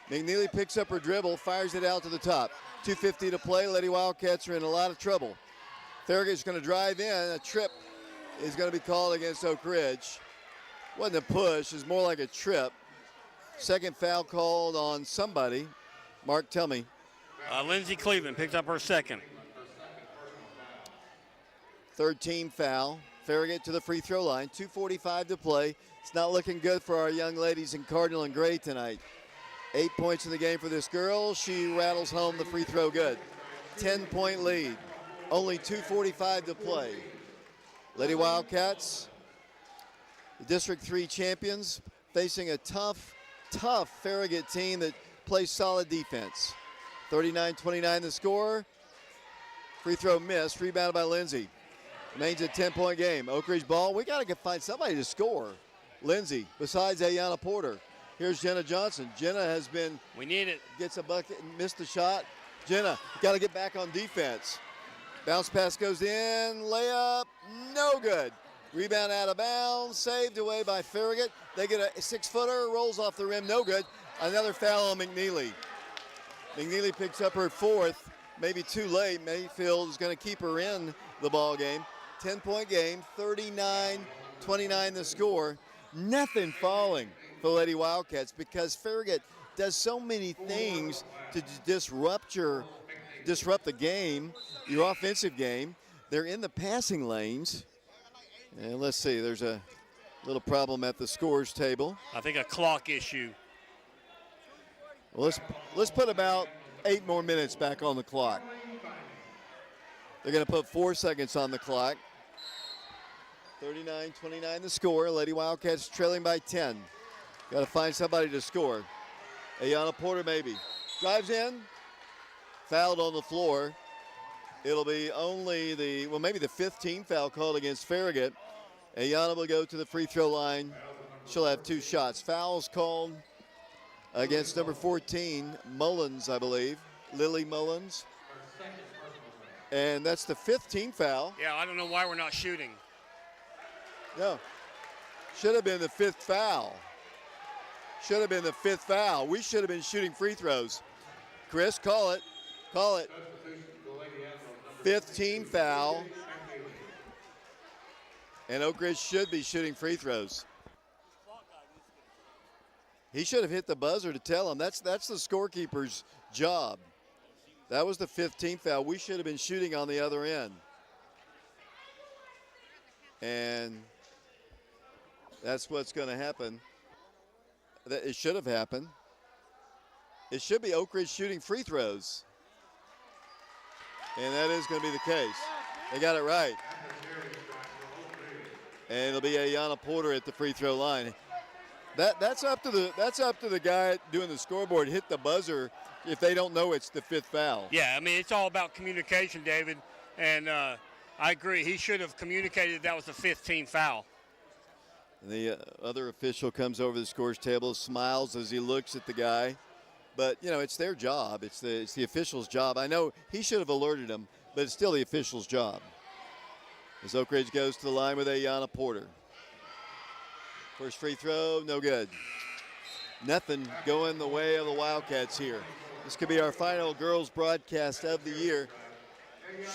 McNeely picks up her dribble, fires it out to the top. 2:50 to play. Lady Wildcats are in a lot of trouble. Farragut's going to drive in. A trip is going to be called against Oak Ridge. Wasn't a push. It's more like a trip. Second foul called on somebody. Mark, tell me. Lindsey Cleveland picked up her second. Third team foul. Farragut to the free throw line. 2:45 to play. It's not looking good for our young ladies in Cardinal and Gray tonight. 8 points in the game for this girl. She rattles home the free throw good. 10-point lead. Only 2:45 to play. Lady Wildcats, the District 3 champions, facing a tough Farragut team that plays solid defense. 39-29 the score. Free throw missed, rebounded by Lindsay. Remains a 10-point game. Oak Ridge ball. We got to find somebody to score. Lindsay, besides Ayana Porter. Here's Jenna Johnson. Jenna has been. We need it. Gets a bucket and missed the shot. Jenna, got to get back on defense. Bounce pass goes in. Layup, no good. Rebound out of bounds. Saved away by Farragut. They get a 6-footer. Rolls off the rim. No good. Another foul on McNeely. McNeely picks up her fourth. Maybe too late. Mayfield is going to keep her in the ball game. 10-point game. 39-29 the score. Nothing falling for Lady Wildcats because Farragut does so many things to disrupt the game, your offensive game. They're in the passing lanes. And let's see, there's a little problem at the scores table. I think a clock issue. Well, let's put about 8 more minutes back on the clock. They're going to put 4 seconds on the clock. 39-29 the score. Lady Wildcats trailing by 10. Got to find somebody to score. Ayana Porter maybe. Drives in. Fouled on the floor. It'll be only maybe the 5th team foul called against Farragut. Ayana will go to the free throw line. She'll have 2 shots. Fouls called against number 14, Mullins, I believe. Lily Mullins. And that's the 5th team foul. Yeah, I don't know why we're not shooting. No. Should have been the 5th foul. Should have been the 5th foul. We should have been shooting free throws. Chris, call it. Call it. 5th team foul. And Oak Ridge should be shooting free throws. He should have hit the buzzer to tell him. That's the scorekeeper's job. That was the 5th team foul. We should have been shooting on the other end. And that's what's going to happen. It should have happened. It should be Oak Ridge shooting free throws. And that is going to be the case. They got it right. And it'll be Ayana Porter at the free throw line. That's up to the guy doing the scoreboard. Hit the buzzer if they don't know it's the 5th foul. Yeah, I mean, it's all about communication, David. And I agree. He should have communicated that was the 5th team foul. And the other official comes over the scores table, smiles as he looks at the guy. But, it's their job. It's the official's job. I know he should have alerted him, but it's still the official's job. As Oak Ridge goes to the line with Ayana Porter. First free throw, no good. Nothing going the way of the Wildcats here. This could be our final girls broadcast of the year.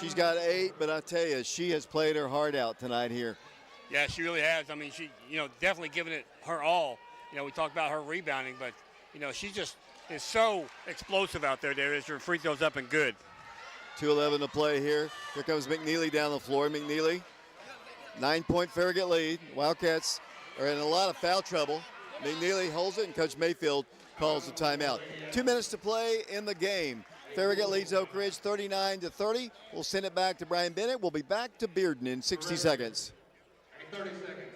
She's got 8, but I tell you, she has played her heart out tonight here. Yeah, she really has. I mean, she, definitely given it her all. We talked about her rebounding, but, she just is so explosive out there. There is her free throws up and good. 2:11 to play here. Here comes McNeely down the floor. McNeely, 9-point Farragut lead. Wildcats are in a lot of foul trouble. McNeely holds it, and Coach Mayfield calls the timeout. 2 minutes to play in the game. Farragut leads Oak Ridge 39-30. We'll send it back to Brian Bennett. We'll be back to Bearden in 60 seconds. 30 seconds, timeout.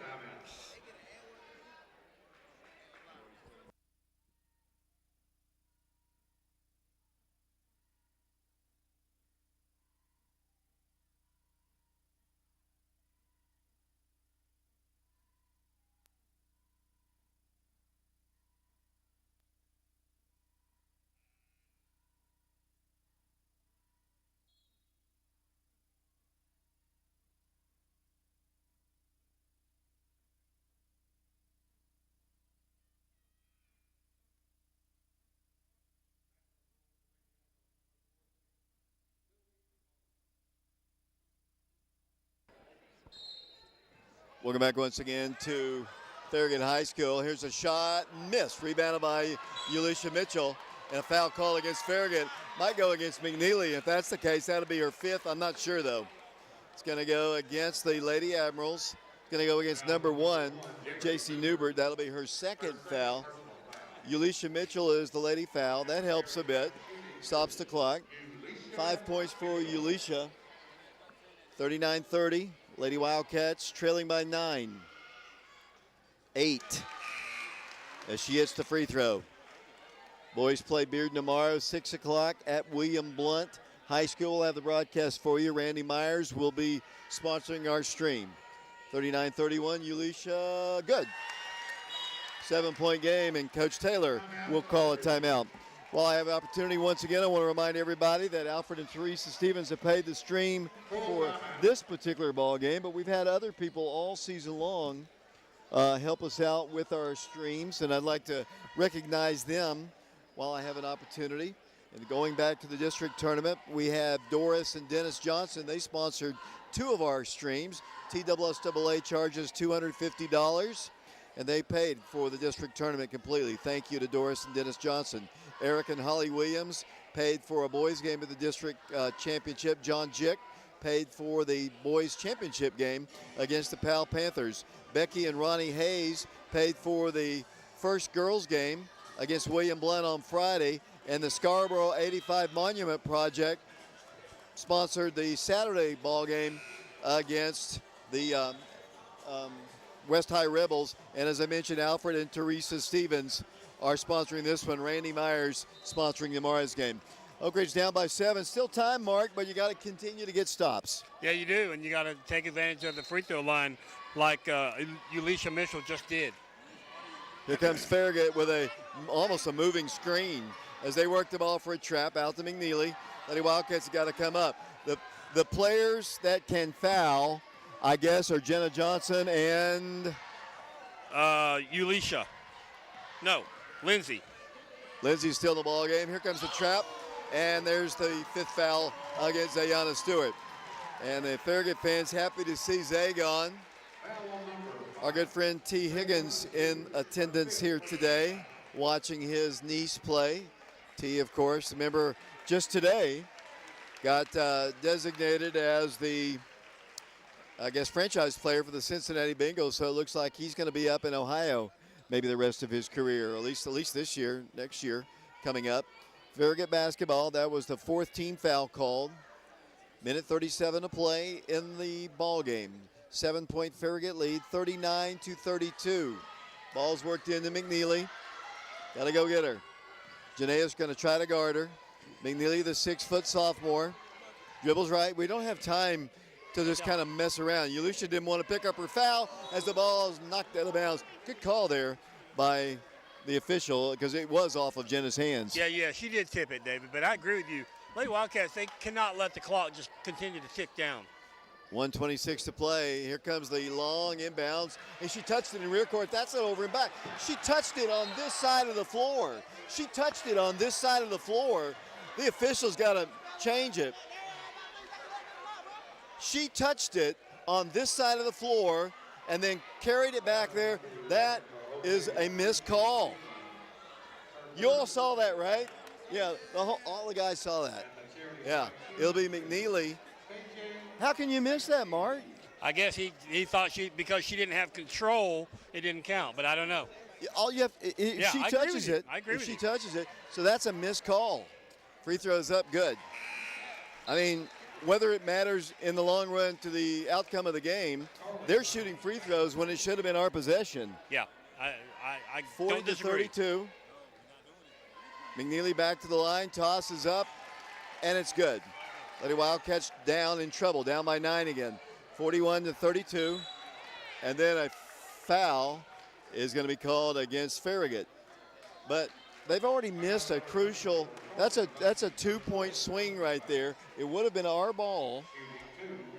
Welcome back once again to Farragut High School. Here's a shot, missed, rebounded by Ulisha Mitchell, and a foul call against Farragut. Might go against McNeely. If that's the case, that'll be her 5th. I'm not sure, though. It's going to go against the Lady Admirals. It's going to go against number 1, J.C. Newbert. That'll be her 2nd foul. Ulisha Mitchell is the lady foul. That helps a bit. Stops the clock. 5 points for Ulisha. 39-30. Lady Wildcats trailing by 9. 8 as she hits the free throw. Boys play Bearden tomorrow, 6 o'clock at William Blount High School. We'll have the broadcast for you. Randy Myers will be sponsoring our stream. 39-31, Ulisha, good. 7-point game, and Coach Taylor will call a timeout. While I have an opportunity once again, I want to remind everybody that Alfred and Teresa Stevens have paid the stream for this particular ball game, but we've had other people all season long help us out with our streams, and I'd like to recognize them while I have an opportunity. And going back to the district tournament, we have Doris and Dennis Johnson. They sponsored 2 of our streams. TSSAA charges $250, and they paid for the district tournament completely. Thank you to Doris and Dennis Johnson. Eric and Holly Williams paid for a boys game at the district championship. John Jick paid for the boys championship game against the Powell Panthers. Becky and Ronnie Hayes paid for the first girls game against William Blount on Friday, and the Scarborough 85 Monument Project sponsored the Saturday ball game against the West High Rebels. And as I mentioned, Alfred and Teresa Stevens are sponsoring this one. Randy Myers sponsoring tomorrow's game. Oak Ridge down by 7. Still time, Mark, but you got to continue to get stops. Yeah, you do, and you got to take advantage of the free throw line like Ulisha Mitchell just did. Here comes Farragut with almost a moving screen as they work the ball for a trap out to McNeely. Lady Wildcats have got to come up. The players that can foul, I guess, are Jenna Johnson and Ulisha. No, Lindsay. Lindsay's still in the ball game. Here comes the trap, and there's the 5th foul against Ayana Stewart. And the Farragut fans happy to see Zagon. Our good friend T. Higgins in attendance here today, watching his niece play. T, of course, remember, just today got designated as the, I guess, franchise player for the Cincinnati Bengals. So it looks like he's going to be up in Ohio maybe the rest of his career, or at least this year, next year coming up. Farragut basketball, that was the 4th team foul called. Minute 37 to play in the ball game. 7-point Farragut lead, 39-32. Ball's worked into McNeely. Got to go get her. Janae's going to try to guard her. McNeely, the 6-foot sophomore, dribbles right. We don't have time to just kind of mess around. Ulisha didn't want to pick up her foul as the ball is knocked out of bounds. Good call there by the official because it was off of Jenna's hands. Yeah, she did tip it, David, but I agree with you. Lady Wildcats, they cannot let the clock just continue to tick down. 1:26 to play. Here comes the long inbounds, and she touched it in rear court. That's not over and back. She touched it on this side of the floor. She touched it on this side of the floor. The official's got to change it. She touched it on this side of the floor and then carried it back there. That is a missed call. You all saw that, right? Yeah, all the guys saw that. Yeah, it'll be McNeely. How can you miss that, Mark? I guess he thought because she didn't have control, it didn't count, but I don't know. All you have, if Yeah, she I agree with touches you. it, I agree if with she you. touches it, so that's a missed call. Free throws up, good. I mean, whether it matters in the long run to the outcome of the game, they're shooting free throws when it should have been our possession. Yeah, I 40 don't to disagree. 32. McNeely back to the line, tosses up, and it's good. Lady Wildcats down in trouble, down by 9 again. 41 to 32. And then a foul is going to be called against Farragut. But they've already missed a crucial, that's a 2-point swing right there. It would have been our ball,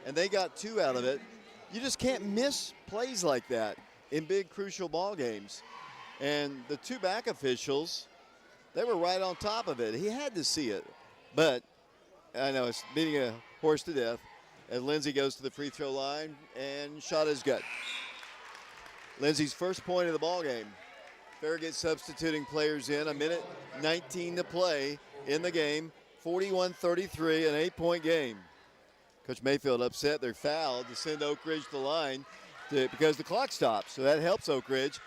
and they got 2 out of it. You just can't miss plays like that in big crucial ball games. And the 2 back officials, they were right on top of it. He had to see it. But I know it's beating a horse to death. And Lindsay goes to the free throw line, and shot is good. Lindsay's first point of the ball game. Farragut substituting players in. 1:19 to play in the game. 41-33, an 8-point game. Coach Mayfield upset. They're fouled to send Oak Ridge to the line because the clock stops. So that helps Oak Ridge.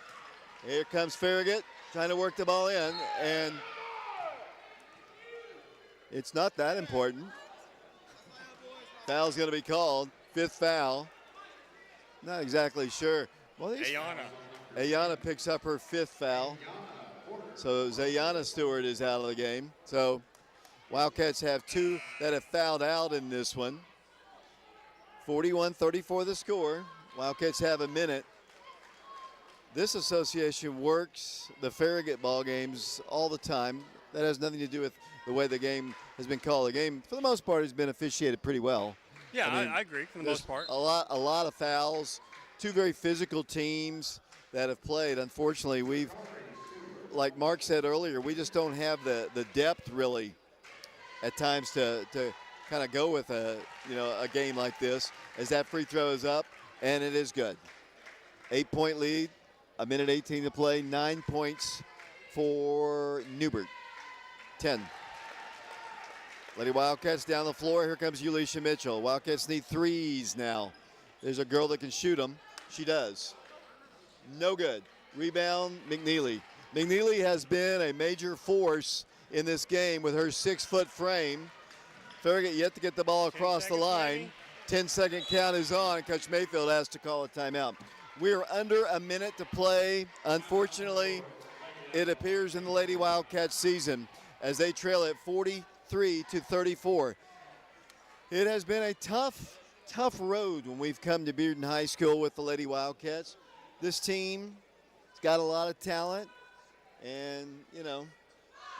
Here comes Farragut trying to work the ball in, and it's not that important. Foul's going to be called. 5th foul. Not exactly sure. Well, Ayana picks up her 5th foul. So Zayana Stewart is out of the game. So Wildcats have 2 that have fouled out in this one. 41-34 the score. Wildcats have a minute. This association works the Farragut ball games all the time. That has nothing to do with the way the game has been called. The game, for the most part, has been officiated pretty well. Yeah, I mean, I agree for the most part. A lot of fouls. 2 very physical teams that have played. Unfortunately, like Mark said earlier, we just don't have the depth really at times to kind of go with a game like this. As that free throw is up, and it is good. 8-point lead, 1:18 to play, 9 points for Newbert. 10. Lady Wildcats down the floor. Here comes Ulisha Mitchell. Wildcats need 3s now. There's a girl that can shoot them. She does. No good. Rebound, McNeely. McNeely has been a major force in this game with her 6-foot frame. Farragut yet to get the ball across the line. 10-second count is on. Coach Mayfield has to call a timeout. We're under a minute to play. Unfortunately, it appears in the Lady Wildcats season as they trail at 43-34. It has been a tough road when we've come to Bearden High School with the Lady Wildcats. This team has got a lot of talent, and,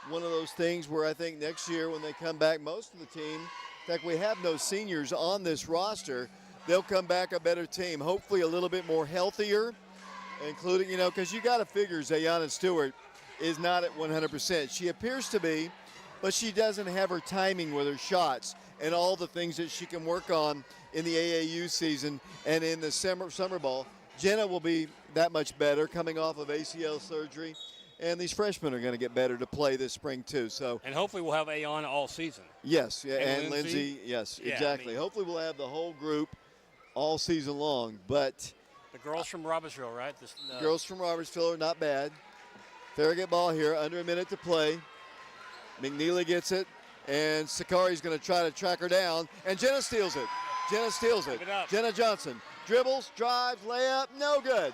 one of those things where I think next year when they come back, most of the team, in fact, we have no seniors on this roster, they'll come back a better team, hopefully a little bit more healthier, including, because you got to figure Zayana Stewart is not at 100%. She appears to be, but she doesn't have her timing with her shots and all the things that she can work on in the AAU season and in the summer ball. Jenna will be that much better coming off of ACL surgery, and these freshmen are going to get better to play this spring too. So, and hopefully we'll have Ayana all season. Yes, and Lindsay, yes, yeah, exactly. Hopefully we'll have the whole group all season long. But the girls from Robertsville, right? Girls from Robertsville are not bad. Farragut ball here, under a minute to play. McNeely gets it, and Sakari's going to try to track her down, and Jenna steals it. Jenna Johnson dribbles, drives, layup, no good.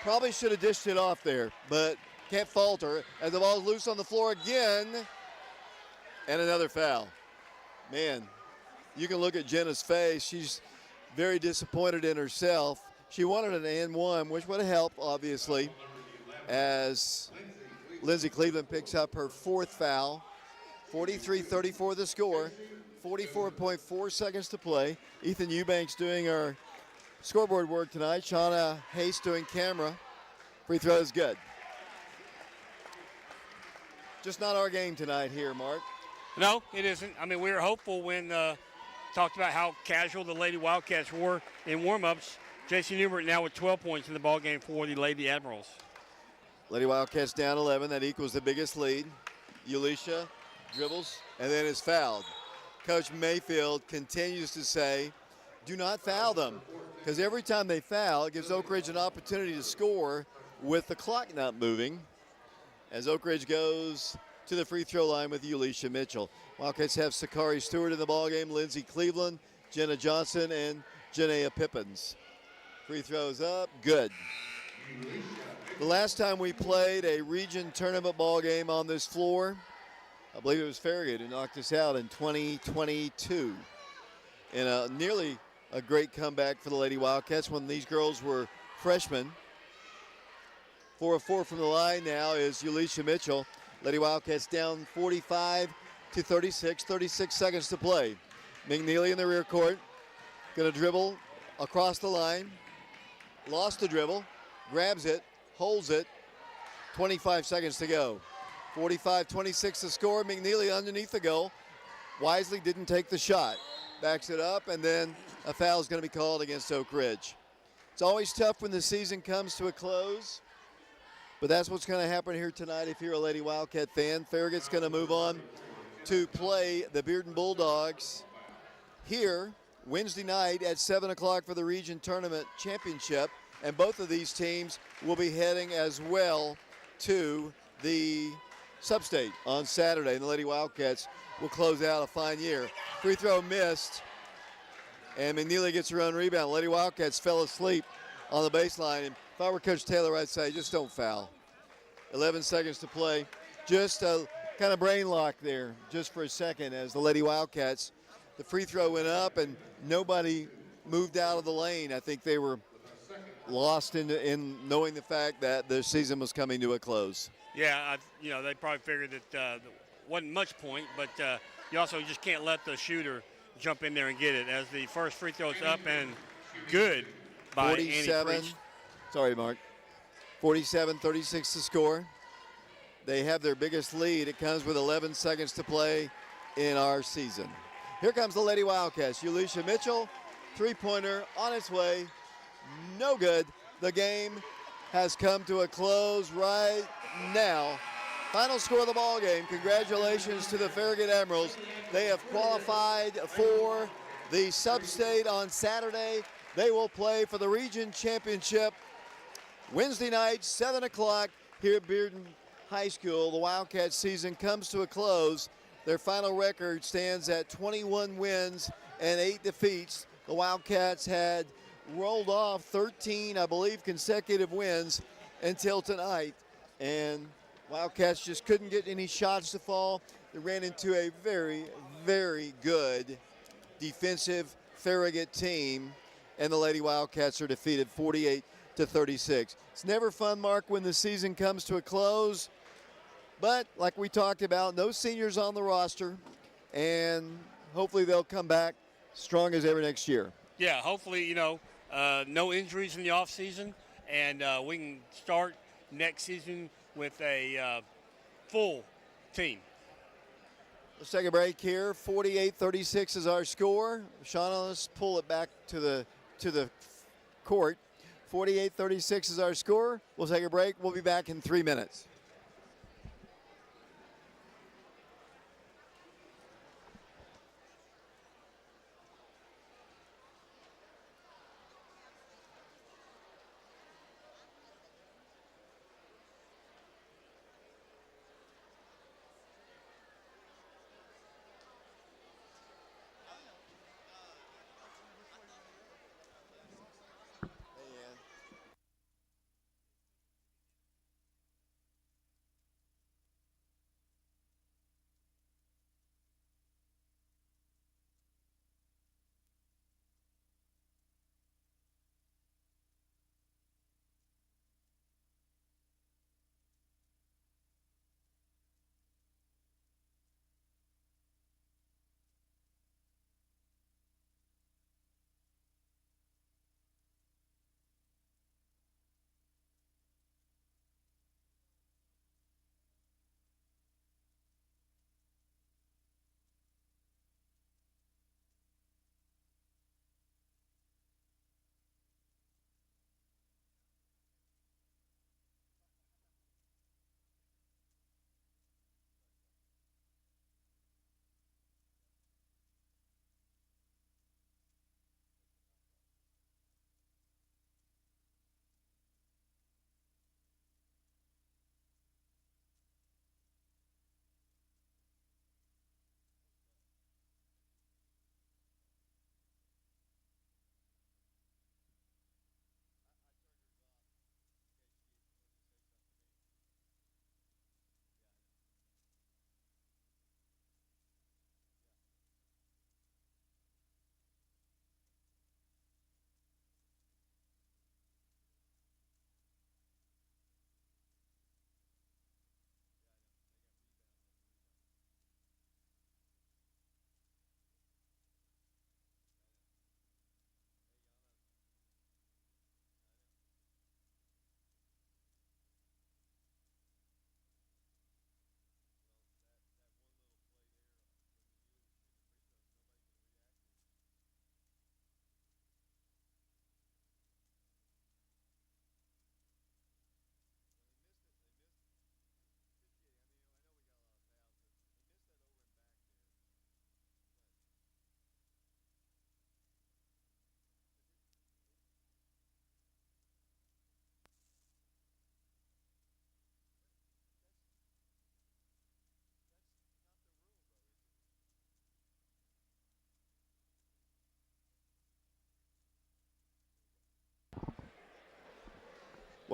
Probably should have dished it off there, but can't falter as the ball's loose on the floor again, and another foul. Man, you can look at Jenna's face. She's very disappointed in herself. She wanted an and one, which would have helped, obviously, as Lindsay Cleveland picks up her 4th foul. 43-34 the score. 44.4 seconds to play. Ethan Eubanks doing our scoreboard work tonight. Shauna Hayes doing camera. Free throw is good. Just not our game tonight here, Mark. No, it isn't. I mean, we were hopeful when talked about how casual the Lady Wildcats were in warm-ups. J.C. Newbert now with 12 points in the ballgame for the Lady Admirals. Lady Wildcats down 11. That equals the biggest lead. Ulisha dribbles and then is fouled. Coach Mayfield continues to say, do not foul them, because every time they foul, it gives Oak Ridge an opportunity to score with the clock not moving as Oak Ridge goes to the free throw line with Ulisha Mitchell. Wildcats have Sakari Stewart in the ballgame, Lindsey Cleveland, Jenna Johnson, and Janaea Pippins. Free throws up, good. The last time we played a region tournament ball game on this floor, I believe it was Farragut who knocked us out in 2022. And nearly a great comeback for the Lady Wildcats when these girls were freshmen. 4 of 4 from the line now is Ulisha Mitchell. Lady Wildcats down 45 to 36, 36 seconds to play. McNeely in the rear court, gonna dribble across the line. Lost the dribble, grabs it, holds it, 25 seconds to go. 45-26 to score. McNeely underneath the goal. Wisely didn't take the shot. Backs it up, and then a foul is going to be called against Oak Ridge. It's always tough when the season comes to a close, but that's what's going to happen here tonight if you're a Lady Wildcat fan. Farragut's going to move on to play the Bearden Bulldogs here Wednesday night at 7 o'clock for the Region Tournament Championship, and both of these teams will be heading as well to the Substate on Saturday, and the Lady Wildcats will close out a fine year. Free throw missed, and McNeely gets her own rebound. Lady Wildcats fell asleep on the baseline, and if I were Coach Taylor, I'd say just don't foul. 11 seconds to play. Just a kind of brain lock there just for a second as the Lady Wildcats, the free throw went up and nobody moved out of the lane. I think they were lost in knowing the fact that the season was coming to a close. Yeah, they probably figured that there wasn't much point, but you also just can't let the shooter jump in there and get it, as the first free throw is up and good by 47. Annie Preach. Sorry, Mark. 47-36 to score. They have their biggest lead. It comes with 11 seconds to play in our season. Here comes the Lady Wildcats. Ulisha Mitchell, three-pointer on its way. No good. The game has come to a close right now. Final score of the ball game. Congratulations to the Farragut Emeralds. They have qualified for the Substate on Saturday. They will play for the Region Championship Wednesday night, 7 o'clock here at Bearden High School. The Wildcats season comes to a close. Their final record stands at 21 wins and 8 defeats. The Wildcats had rolled off 13, I believe, consecutive wins until tonight. And Wildcats just couldn't get any shots to fall. They ran into a very, very good defensive Farragut team, and the Lady Wildcats are defeated 48-36. It's never fun, Mark, when the season comes to a close. But like we talked about, no seniors on the roster, and hopefully they'll come back strong as ever next year. Yeah, hopefully, no injuries in the offseason, and we can start next season with a full team. Let's take a break here. 48-36 is our score. Shauna, let's pull it back to the court. 48-36 is our score. We'll take a break. We'll be back in 3 minutes.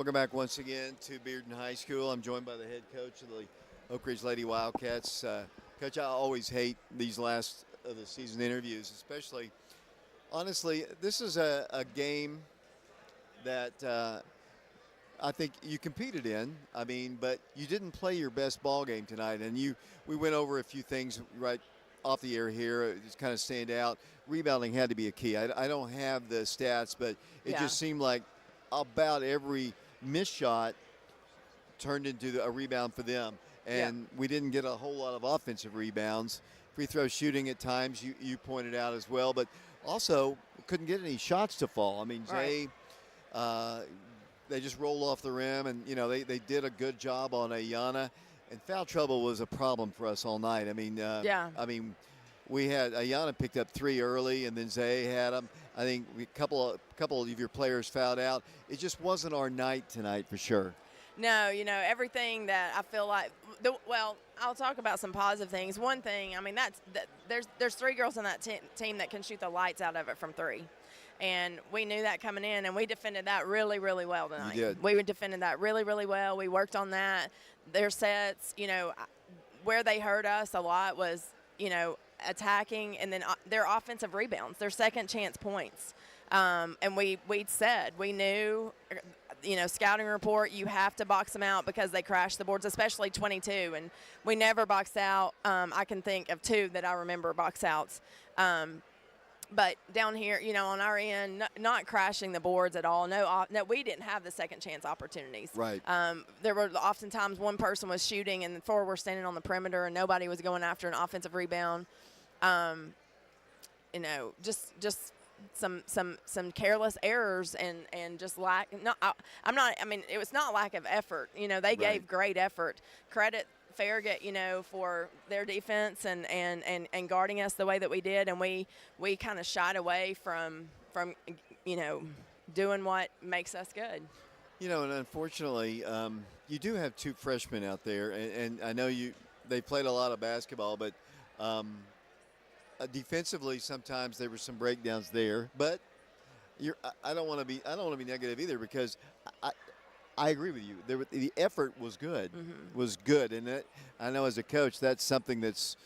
Welcome back once again to Bearden High School. I'm joined by the head coach of the Oak Ridge Lady Wildcats. Coach, I always hate these last of the season interviews, especially, honestly, this is a game that I think you competed in. I mean, but you didn't play your best ball game tonight, and we went over a few things right off the air here. It just kind of stand out. Rebounding had to be a key. I don't have the stats, but it just seemed like about every missed shot turned into a rebound for them. And we didn't get a whole lot of offensive rebounds. Free throw shooting at times, you pointed out as well, but also couldn't get any shots to fall. I mean, Zay, they just roll off the rim, and, you know, they did a good job on Ayana. And foul trouble was a problem for us all night. I mean, we had Ayana picked up 3 early, and then Zay had them. I think a couple of your players fouled out. It just wasn't our night tonight for sure. No, you know, everything that I feel like well, I'll talk about some positive things. One thing, I mean, there's 3 girls on that team that can shoot the lights out of it from 3. And we knew that coming in, and we defended that really, really well tonight. You did. We defended that really, really well. We worked on that. Their sets, you know, where they hurt us a lot was, you know, attacking, and then their offensive rebounds, their second chance points. And we said, we knew, you know, scouting report, you have to box them out because they crash the boards, especially 22. And we never boxed out. I can think of 2 that I remember box outs. But down here, you know, on our end, not crashing the boards at all. No, we didn't have the second chance opportunities. Right. There were oftentimes one person was shooting and 4 were standing on the perimeter and nobody was going after an offensive rebound. You know, just some careless errors and just lack. No, I mean, it was not lack of effort. You know, they gave great effort. Credit Farragut, you know, for their defense and guarding us the way that we did, and we kind of shied away from you know, doing what makes us good. You know, and unfortunately, you do have 2 freshmen out there, and I know they played a lot of basketball, but defensively sometimes there were some breakdowns there. But I don't want to be negative either, because I agree with you. The effort was good, and I know as a coach that's something that's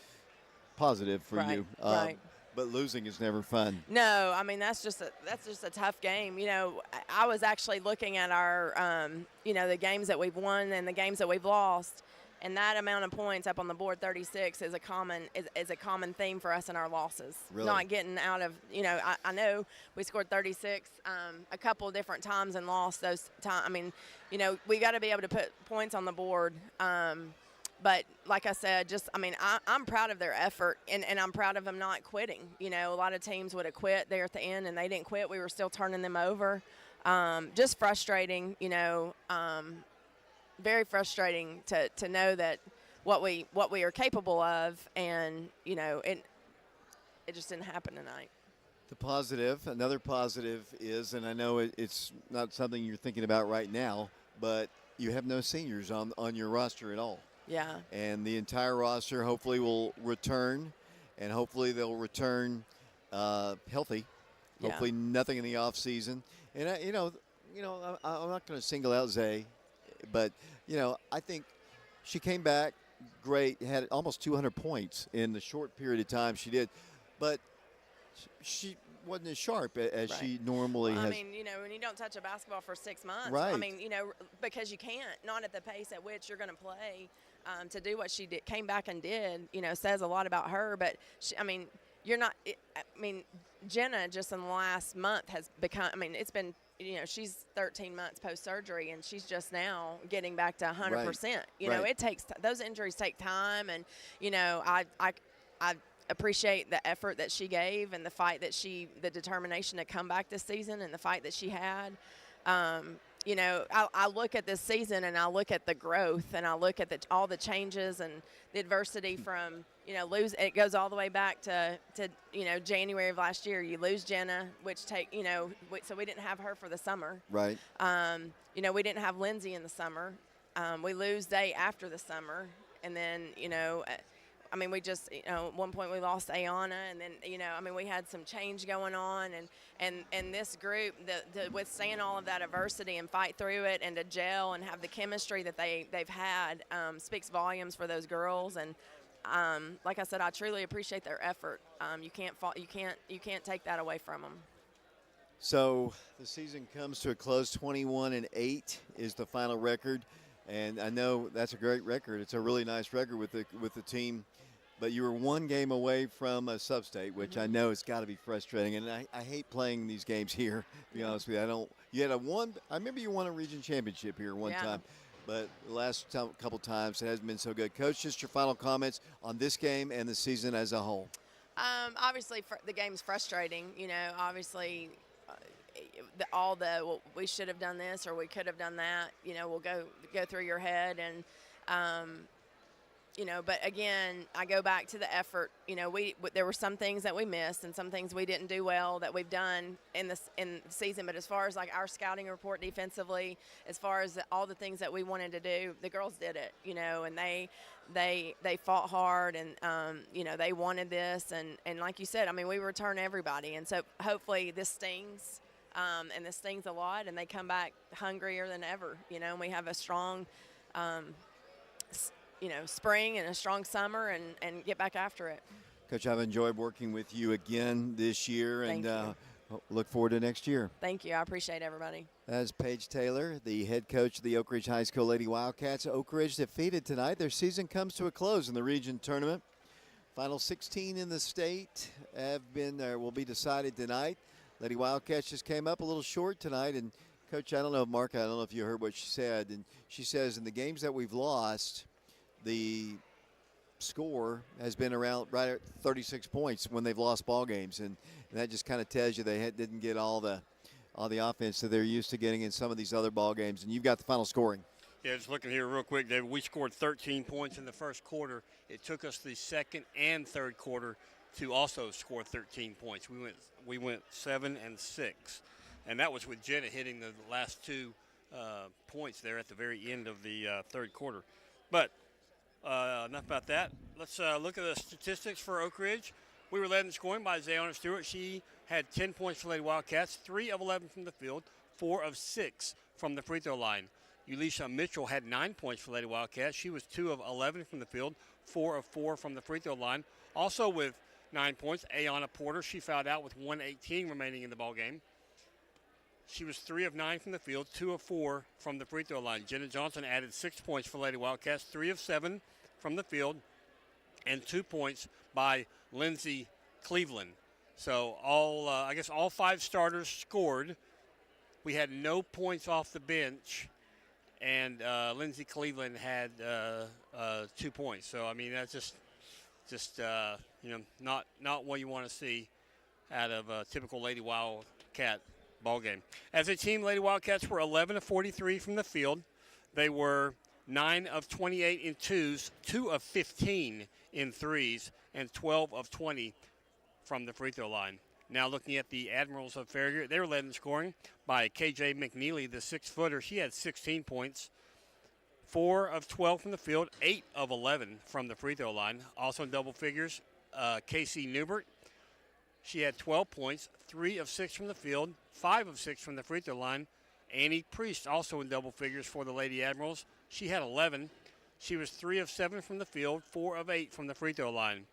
positive for you. Right. But losing is never fun. No, I mean that's just a tough game. You know, I was actually looking at our you know, the games that we've won and the games that we've lost, and that amount of points up on the board, 36, is a common theme for us in our losses. Really? Not getting out of, you know, I know we scored 36 a couple of different times and lost those times. I mean, you know, we got to be able to put points on the board. But like I said, I'm proud of their effort, and I'm proud of them not quitting. You know, a lot of teams would have quit there at the end, and they didn't quit. We were still turning them over. Just frustrating, you know, very frustrating to know that what we are capable of, and, you know, it just didn't happen tonight. Another positive is, and I know it's not something you're thinking about right now, but you have no seniors on your roster at all. Yeah. And the entire roster hopefully will return, and hopefully they'll return healthy. Yeah. Hopefully nothing in the off season. And I'm not going to single out Zay, but, you know, I think she came back great, had almost 200 points in the short period of time she did, but she wasn't as sharp as she normally has. I mean, you know, when you don't touch a basketball for 6 months, right. I mean, you know, because you can't, not at the pace at which you're going to play, to do what she did, came back and did, you know, says a lot about her. But, I mean, Jenna just in the last month has become, I mean, it's been, you know, she's 13 months post-surgery, and she's just now getting back to 100%. Right. You know, it takes, those injuries take time, and, you know, I appreciate the effort that she gave and the determination to come back this season and the fight that she had. You know, I look at this season and I look at the growth and I look at all the changes and the adversity from, you know, it goes all the way back to you know, January of last year. You lose Jenna, so we didn't have her for the summer. Right. You know, we didn't have Lindsay in the summer. We lose Day after the summer. And then, you know, I mean, we just, at one point we lost Ayana, and then, I mean, we had some change going on, and this group, to withstand all of that adversity and fight through it and to gel and have the chemistry that they've had speaks volumes for those girls. And like I said, I truly appreciate their effort. You can't take that away from them. So the season comes to a close. 21-8 is the final record, and I know that's a great record. It's a really nice record with the team, but you were one game away from a sub-state, which I know has got to be frustrating. And I hate playing these games here. To be honest with you, I don't. You had I remember you won a region championship here one time, but the last couple times it hasn't been so good. Coach, just your final comments on this game and the season as a whole. Obviously, the game's frustrating. Obviously. Well, we should have done this or we could have done that, will go through your head. And, but again, I go back to the effort. There were some things that we missed and some things we didn't do well that we've done in the season. But as far as like our scouting report defensively, as far as all the things that we wanted to do, the girls did it, and they fought hard, and they wanted this, and like you said, I mean, we return everybody, and so hopefully this stings. And this stings a lot, and they come back hungrier than ever, and we have a strong, spring and a strong summer and get back after it. Coach, I've enjoyed working with you again this year, and look forward to next year. Thank you. I appreciate everybody. That's Paige Taylor, the head coach of the Oak Ridge High School Lady Wildcats. Oak Ridge defeated tonight. Their season comes to a close in the region tournament. Final 16 in the state will be decided tonight. Lady Wildcats just came up a little short tonight, and Coach, I don't know if you heard what she said, and she says in the games that we've lost, the score has been around right at 36 points when they've lost ball games, and that just kind of tells you they didn't get all the offense that they're used to getting in some of these other ball games. And you've got the final scoring. Yeah, just looking here real quick, David. We scored 13 points in the first quarter. It took us the second and third quarter to also score 13 points. We went 7 and 6, and that was with Jenna hitting the last 2 points there at the very end of the third quarter. But enough about that. Let's look at the statistics for Oak Ridge. We were led in scoring by Zayana Stewart. She had 10 points for Lady Wildcats, 3 of 11 from the field, 4 of 6 from the free throw line. Ulisha Mitchell had 9 points for Lady Wildcats. She was 2 of 11 from the field, 4 of 4 from the free throw line. Also with 9 points, Ayana Porter. She fouled out with 1:18 remaining in the ball game. She was 3 of 9 from the field, 2 of 4 from the free throw line. Jenna Johnson added 6 points for Lady Wildcats, 3 of 7 from the field, and 2 points by Lindsay Cleveland. So all 5 starters scored. We had no points off the bench, and Lindsay Cleveland had 2 points. So I mean that's just not what you want to see out of a typical Lady Wildcat ball game. As a team, Lady Wildcats were 11 of 43 from the field. They were 9 of 28 in twos, 2 of 15 in threes, and 12 of 20 from the free throw line. Now looking at the Admirals of Farragut, they were led in scoring by KJ McNeely, the 6-footer. She had 16 points, 4 of 12 from the field, 8 of 11 from the free throw line. Also in double figures, Casey Newbert. She had 12 points, 3 of 6 from the field, 5 of 6 from the free throw line. Annie Priest also in double figures for the Lady Admirals. She had 11. She was 3 of 7 from the field, 4 of 8 from the free throw line.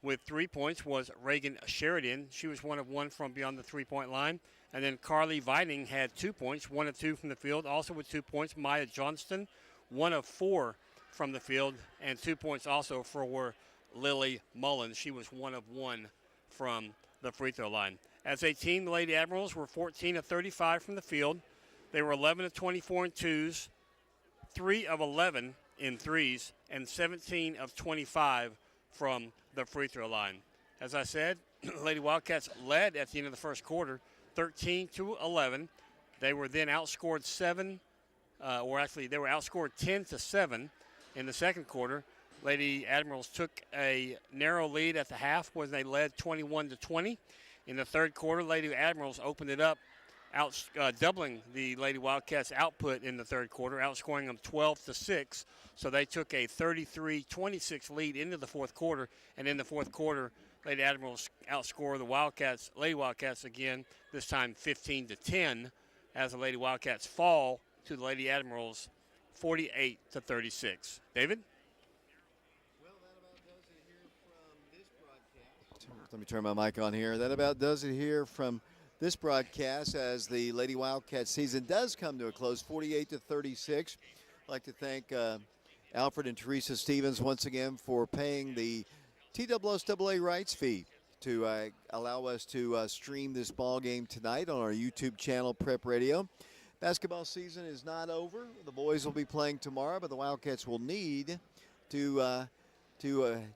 With 3 points was Reagan Sheridan. She was 1 of 1 from beyond the three-point line. And then Carly Vining had 2 points, 1 of 2 from the field. Also with 2 points, Maya Johnston, 1 of 4 from the field, and 2 points also for Lily Mullins. She was 1 of 1 from the free throw line. As a team, the Lady Admirals were 14 of 35 from the field. They were 11 of 24 in twos, 3 of 11 in threes, and 17 of 25 from the free throw line. As I said, Lady Wildcats led at the end of the first quarter, 13-11. They were then outscored they were outscored 10-7 in the second quarter. Lady Admirals took a narrow lead at the half when they led 21-20. In the third quarter, Lady Admirals opened it up doubling the Lady Wildcats' output in the third quarter, outscoring them 12-6. So they took a 33-26 lead into the fourth quarter, and in the fourth quarter, Lady Admirals outscore the Lady Wildcats again, this time 15-10, as the Lady Wildcats fall to the Lady Admirals 48-36. David? Well, that about does it here from this broadcast. Let me turn my mic on here. That about does it here from this broadcast as the Lady Wildcats season does come to a close, 48-36. I'd like to thank Alfred and Teresa Stevens once again for paying the TSSAA rights fee to allow us to stream this ball game tonight on our YouTube channel, Prep Radio. Basketball season is not over. The boys will be playing tomorrow, but the Wildcats will need to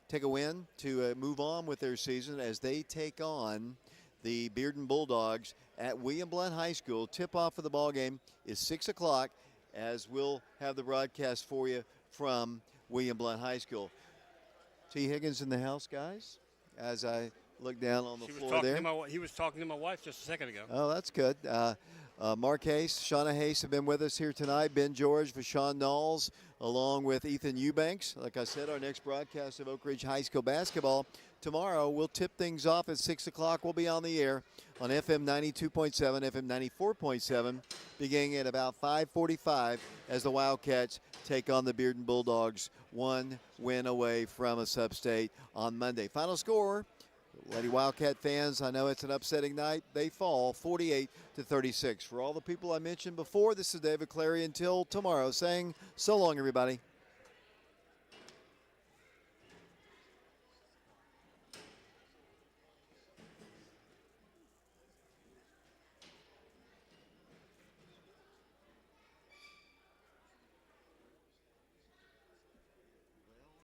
take a win to move on with their season as they take on the Bearden Bulldogs at William Blount High School. Tip-off of the ball game is 6 o'clock, as we'll have the broadcast for you from William Blount High School. T. Higgins in the house, guys, as I look down on the floor there. He was talking to my wife just a second ago. Oh, that's good. Mark Hayes, Shauna Hayes have been with us here tonight. Ben George, Vashawn Knowles, along with Ethan Eubanks. Like I said, our next broadcast of Oak Ridge High School basketball tomorrow. We'll tip things off at 6 o'clock. We'll be on the air on FM 92.7, FM 94.7, beginning at about 5:45 as the Wildcats take on the Bearden Bulldogs, one win away from a sub-state on Monday. Final score, Lady Wildcat fans, I know it's an upsetting night. They fall 48-36. For all the people I mentioned before, this is David Clary until tomorrow saying so long, everybody.